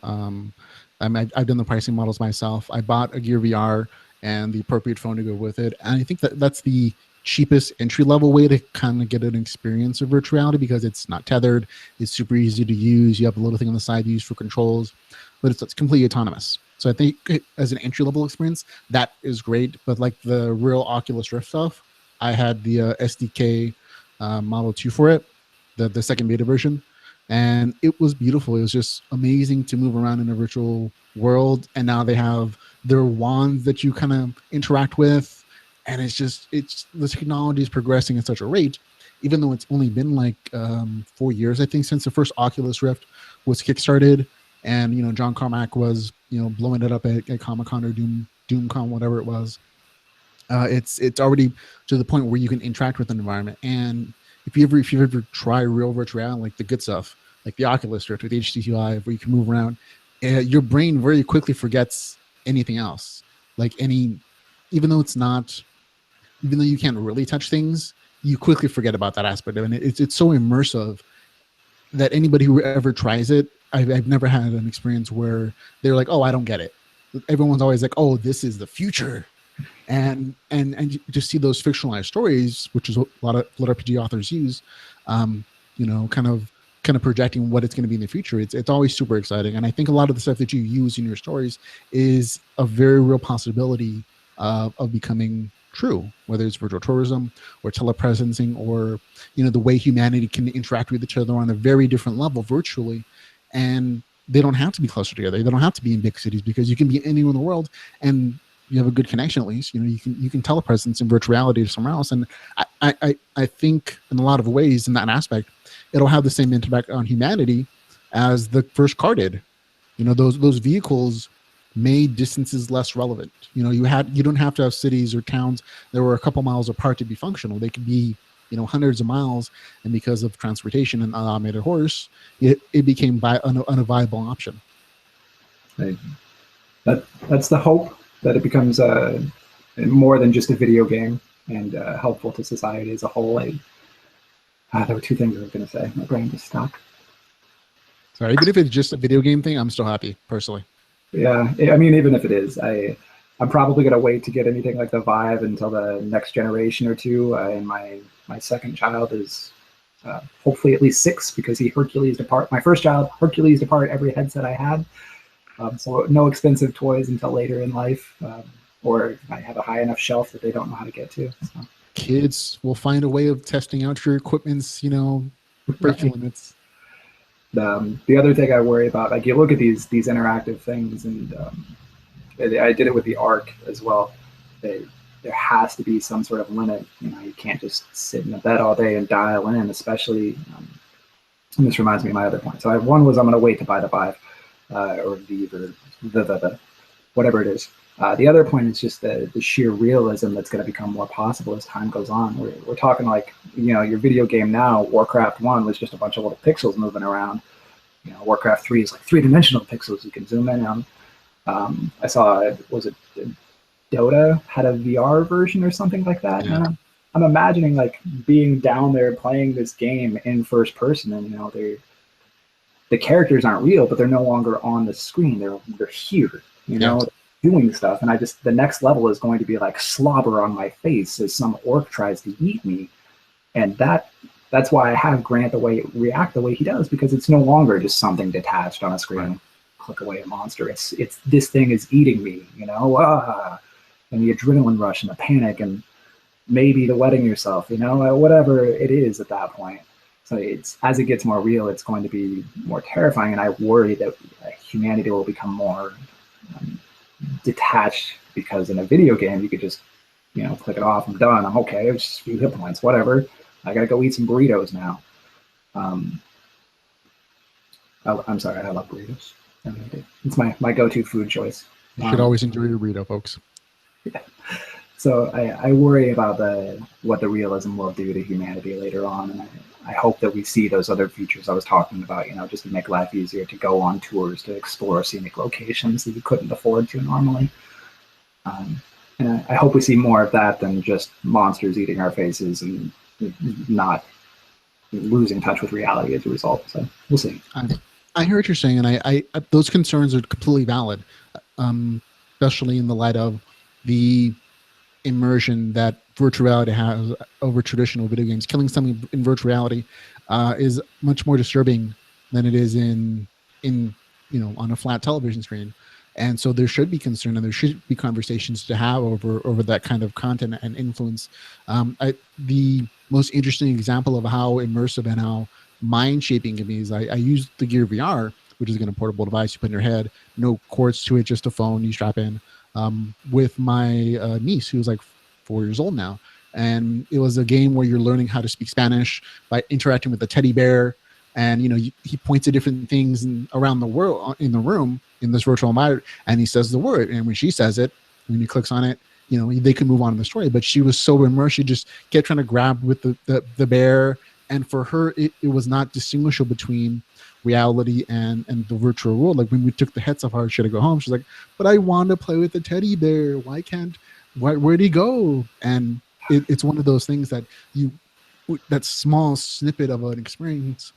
I've done the pricing models myself. I bought a Gear VR and the appropriate phone to go with it, and I think that's the cheapest entry-level way to kind of get an experience of virtual reality because it's not tethered, it's super easy to use, you have a little thing on the side to use for controls, but it's completely autonomous. So I think as an entry-level experience, that is great, but like the real Oculus Rift stuff, I had the SDK Model 2 for it, the second beta version, and it was beautiful. It was just amazing to move around in a virtual world, and now they have their wands that you kind of interact with. And the technology is progressing at such a rate, even though it's only been like 4 years, I think, since the first Oculus Rift was kickstarted. And, John Carmack was, blowing it up at Comic-Con or DoomCon, whatever it was. It's already to the point where you can interact with an environment. And if you ever try real virtual reality, like the good stuff, like the Oculus Rift with HTC Vive, where you can move around, your brain very quickly forgets anything else. Like even though it's not, even though you can't really touch things, you quickly forget about that aspect of it. It's so immersive that anybody who ever tries it, I've never had an experience where they're like, oh, I don't get it. Everyone's always like, oh, this is the future. And you just see those fictionalized stories, which is what a lot of LitRPG authors use, kind of projecting what it's going to be in the future. It's always super exciting. And I think a lot of the stuff that you use in your stories is a very real possibility of becoming true, whether it's virtual tourism or telepresencing, or the way humanity can interact with each other on a very different level virtually. And they don't have to be closer together. They don't have to be in big cities, because you can be anywhere in the world and you have a good connection. At least you can telepresence in virtual reality to somewhere else. And I think in a lot of ways, in that aspect, it'll have the same impact on humanity as the first car did. Those vehicles made distances less relevant. You don't have to have cities or towns that were a couple miles apart to be functional. They could be hundreds of miles, and because of transportation and automated horse, it became a viable option. That's the hope, that it becomes more than just a video game, and helpful to society as a whole. There were two things I was going to say. My brain just stopped. Sorry, even if it's just a video game thing, I'm still happy personally. Yeah, I mean, even if it is, I'm probably going to wait to get anything like the Vive until the next generation or two. And my second child is hopefully at least 6, because he Hercules apart. My first child Hercules apart every headset I had. So no expensive toys until later in life, or I have a high enough shelf that they don't know how to get to. So. Kids will find a way of testing out your equipment's, breaking limits. The other thing I worry about, like you look at these interactive things, and I did it with the Ark as well. There has to be some sort of limit. You can't just sit in a bed all day and dial in, especially. And this reminds me of my other point. So one was I'm going to wait to buy the Vive, or Vive, or the whatever it is. The other point is just the sheer realism that's going to become more possible as time goes on. We're talking like, your video game now, Warcraft 1 was just a bunch of little pixels moving around. Warcraft 3 is like 3-dimensional pixels you can zoom in on. I saw, was it Dota had a VR version or something like that? Yeah. I'm imagining like being down there playing this game in first person, and the characters aren't real, but they're no longer on the screen. They're here, doing stuff. And the next level is going to be like slobber on my face as some orc tries to eat me. And that's why I have Grant react the way he does, because it's no longer just something detached on a screen. Right. Click away a monster. It's this thing is eating me, and the adrenaline rush and the panic, and maybe the wetting yourself, whatever it is at that point. So as it gets more real, it's going to be more terrifying. And I worry that humanity will become more detached, because in a video game you could just click it off, I'm done, I'm okay, it's just a few hit points, whatever, I gotta go eat some burritos now. I'm sorry, I love burritos. It's my go-to food choice. You should always enjoy your burrito, folks. Yeah. So I worry about what the realism will do to humanity later on, and I hope that we see those other features I was talking about, just to make life easier, to go on tours, to explore scenic locations that you couldn't afford to normally. And I hope we see more of that than just monsters eating our faces and not losing touch with reality as a result. So we'll see. I hear what you're saying, and I those concerns are completely valid, especially in the light of the immersion that virtual reality has over traditional video games. Killing something in virtual reality is much more disturbing than it is in on a flat television screen. And so there should be concern, and there should be conversations to have over that kind of content and influence. The most interesting example of how immersive and how mind shaping can be is I use the Gear VR, which is a portable device you put in your head, no cords to it, just a phone you strap in, with my niece, who's like 4 years old now. And it was a game where you're learning how to speak Spanish by interacting with a teddy bear. And, he points at different things around the world in the room in this virtual environment, and he says the word. And when she says it, when he clicks on it, they could move on in the story. But she was so immersed, she just kept trying to grab with the bear. And for her, it was not distinguishable between reality and the virtual world. Like when we took the heads off her, she had to go home. She's like, but I want to play with the teddy bear. Where'd he go? And it's one of those things that that small snippet of an experience,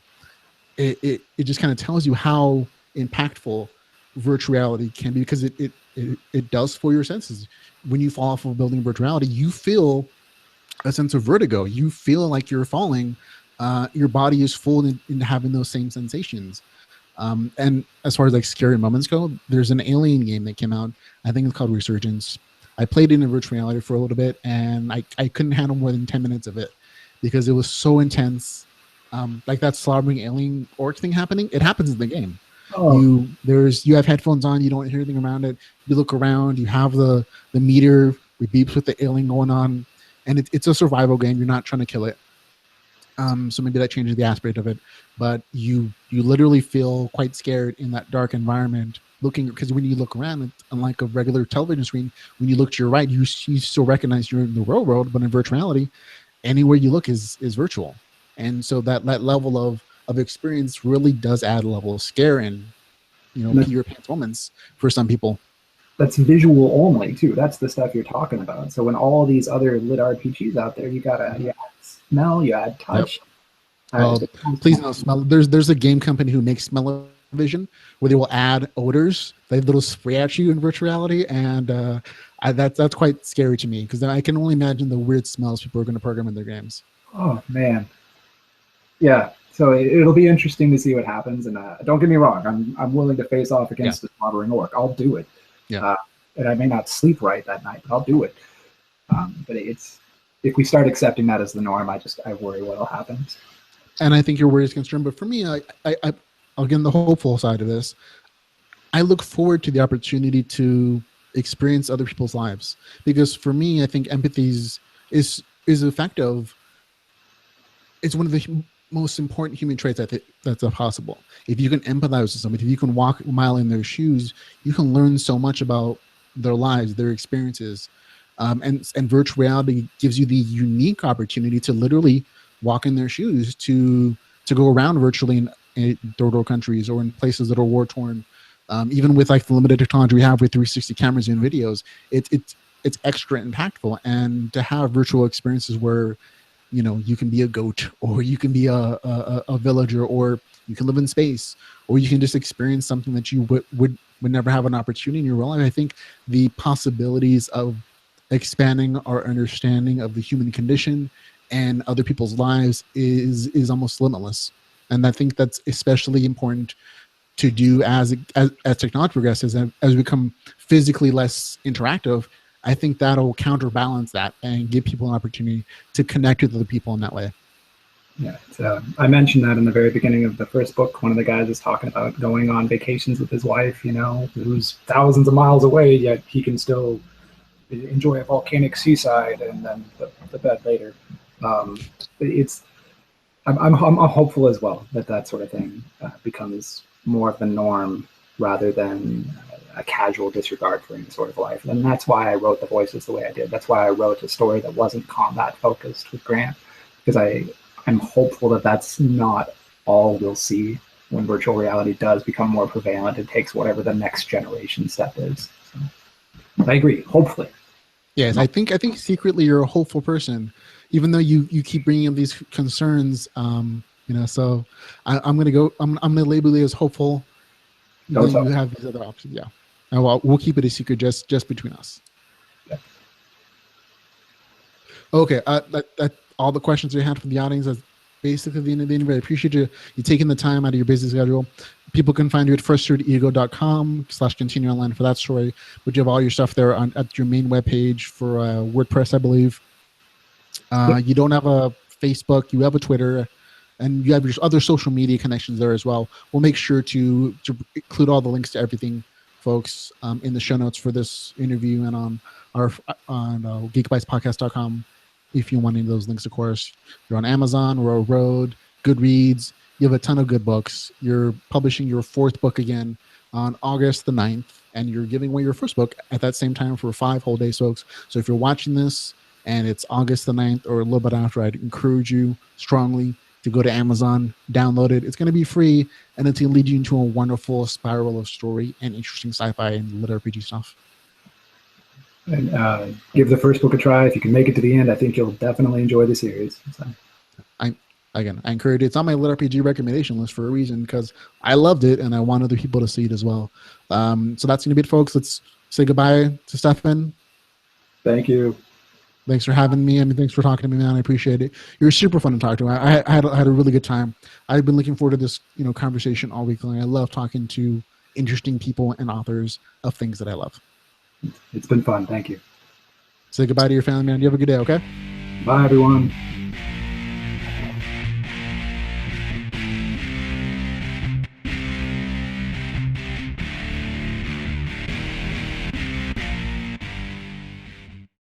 it just kind of tells you how impactful virtual reality can be, because it does for your senses. When you fall off of a building in virtual reality, you feel a sense of vertigo. You feel like you're falling. Your body is full in having those same sensations. And as far as like scary moments go, there's an Alien game that came out. I think it's called Resurgence. I played it in virtual reality for a little bit, and I couldn't handle more than 10 minutes of it because it was so intense. Like that slobbering alien orc thing happening, it happens in the game. Oh. You have headphones on, you don't hear anything around it. You look around, you have the meter, it beeps with the alien going on, and it's a survival game. You're not trying to kill it. So maybe that changes the aspect of it, but you literally feel quite scared in that dark environment looking, because when you look around, unlike a regular television screen, when you look to your right, you still recognize you're in the real world, but in virtual reality, anywhere you look is virtual. And so that level of experience really does add a level of scare and pee your pants moments for some people. That's visual only too. That's the stuff you're talking about. So when all these other lit RPGs out there, you add smell, you add touch. Yep. Please no smell. There's a game company who makes smell-o-vision where they will add odors. They little spray at you in virtual reality, and that's quite scary to me, because I can only imagine the weird smells people are going to program in their games. Oh man, yeah. So it'll be interesting to see what happens. And don't get me wrong, I'm willing to face off against the slobbering orc. I'll do it. Yeah. And I may not sleep right that night, but I'll do it. But if we start accepting that as the norm, I worry what'll happen. And I think your worry is concerned. But for me, I'll get in the hopeful side of this. I look forward to the opportunity to experience other people's lives, because for me, I think empathy is effective. It's one of the most important human traits that's possible. If you can empathize with somebody, if you can walk a mile in their shoes, you can learn so much about their lives, their experiences. And virtual reality gives you the unique opportunity to literally walk in their shoes, to go around virtually in third world countries or in places that are war torn. Even with like the limited technology we have with 360 cameras and videos, it's extra impactful. And to have virtual experiences where you can be a goat, or you can be a villager, or you can live in space, or you can just experience something that you would never have an opportunity in your real life. I think the possibilities of expanding our understanding of the human condition and other people's lives is almost limitless. And I think that's especially important to do as technology progresses, as we become physically less interactive. I think that'll counterbalance that and give people an opportunity to connect with other people in that way. Yeah, I mentioned that in the very beginning of the first book. One of the guys is talking about going on vacations with his wife, who's thousands of miles away, yet he can still enjoy a volcanic seaside and then the bed later. I'm hopeful as well that sort of thing becomes more of the norm rather than a casual disregard for any sort of life. And that's why I wrote the voices the way I did. That's why I wrote a story that wasn't combat focused with Grant, because I'm hopeful that that's not all we'll see when virtual reality does become more prevalent. It takes whatever the next generation step is. So, I agree, hopefully. Yes, I think secretly you're a hopeful person, even though you keep bringing up these concerns. So I'm gonna label you as hopeful. You have these other options, yeah. And we'll keep it a secret just between us. Yeah. Okay, that all the questions we had from the audience. That's basically the end of the interview. I appreciate you taking the time out of your busy schedule. People can find you at firststudego.com/continue online for that story, but you have all your stuff there at your main webpage for WordPress, I believe. You don't have a Facebook, you have a Twitter, and you have your other social media connections there as well. We'll make sure to include all the links to everything, folks, in the show notes for this interview and on geekbytespodcast.com. If you want any of those links, of course. You're on Amazon, Row Road, Goodreads. You have a ton of good books. You're publishing your 4th book again on August the 9th. and you're giving away your first book at that same time for 5 whole days, folks. So if you're watching this and it's August the 9th or a little bit after, I'd encourage you strongly to go to Amazon, download it. It's going to be free, and it's going to lead you into a wonderful spiral of story and interesting sci-fi and lit RPG stuff. And give the first book a try. If you can make it to the end, I think you'll definitely enjoy the series. So. I encourage it. It's on my LitRPG recommendation list for a reason, because I loved it and I want other people to see it as well. So that's going to be it, folks. Let's say goodbye to Stephan. Thank you. Thanks for having me. I mean, thanks for talking to me, man. I appreciate it. You're super fun to talk to. I had a really good time. I've been looking forward to this, conversation all week long. I love talking to interesting people and authors of things that I love. It's been fun. Thank you. Say goodbye to your family, man. You have a good day, okay? Bye, everyone.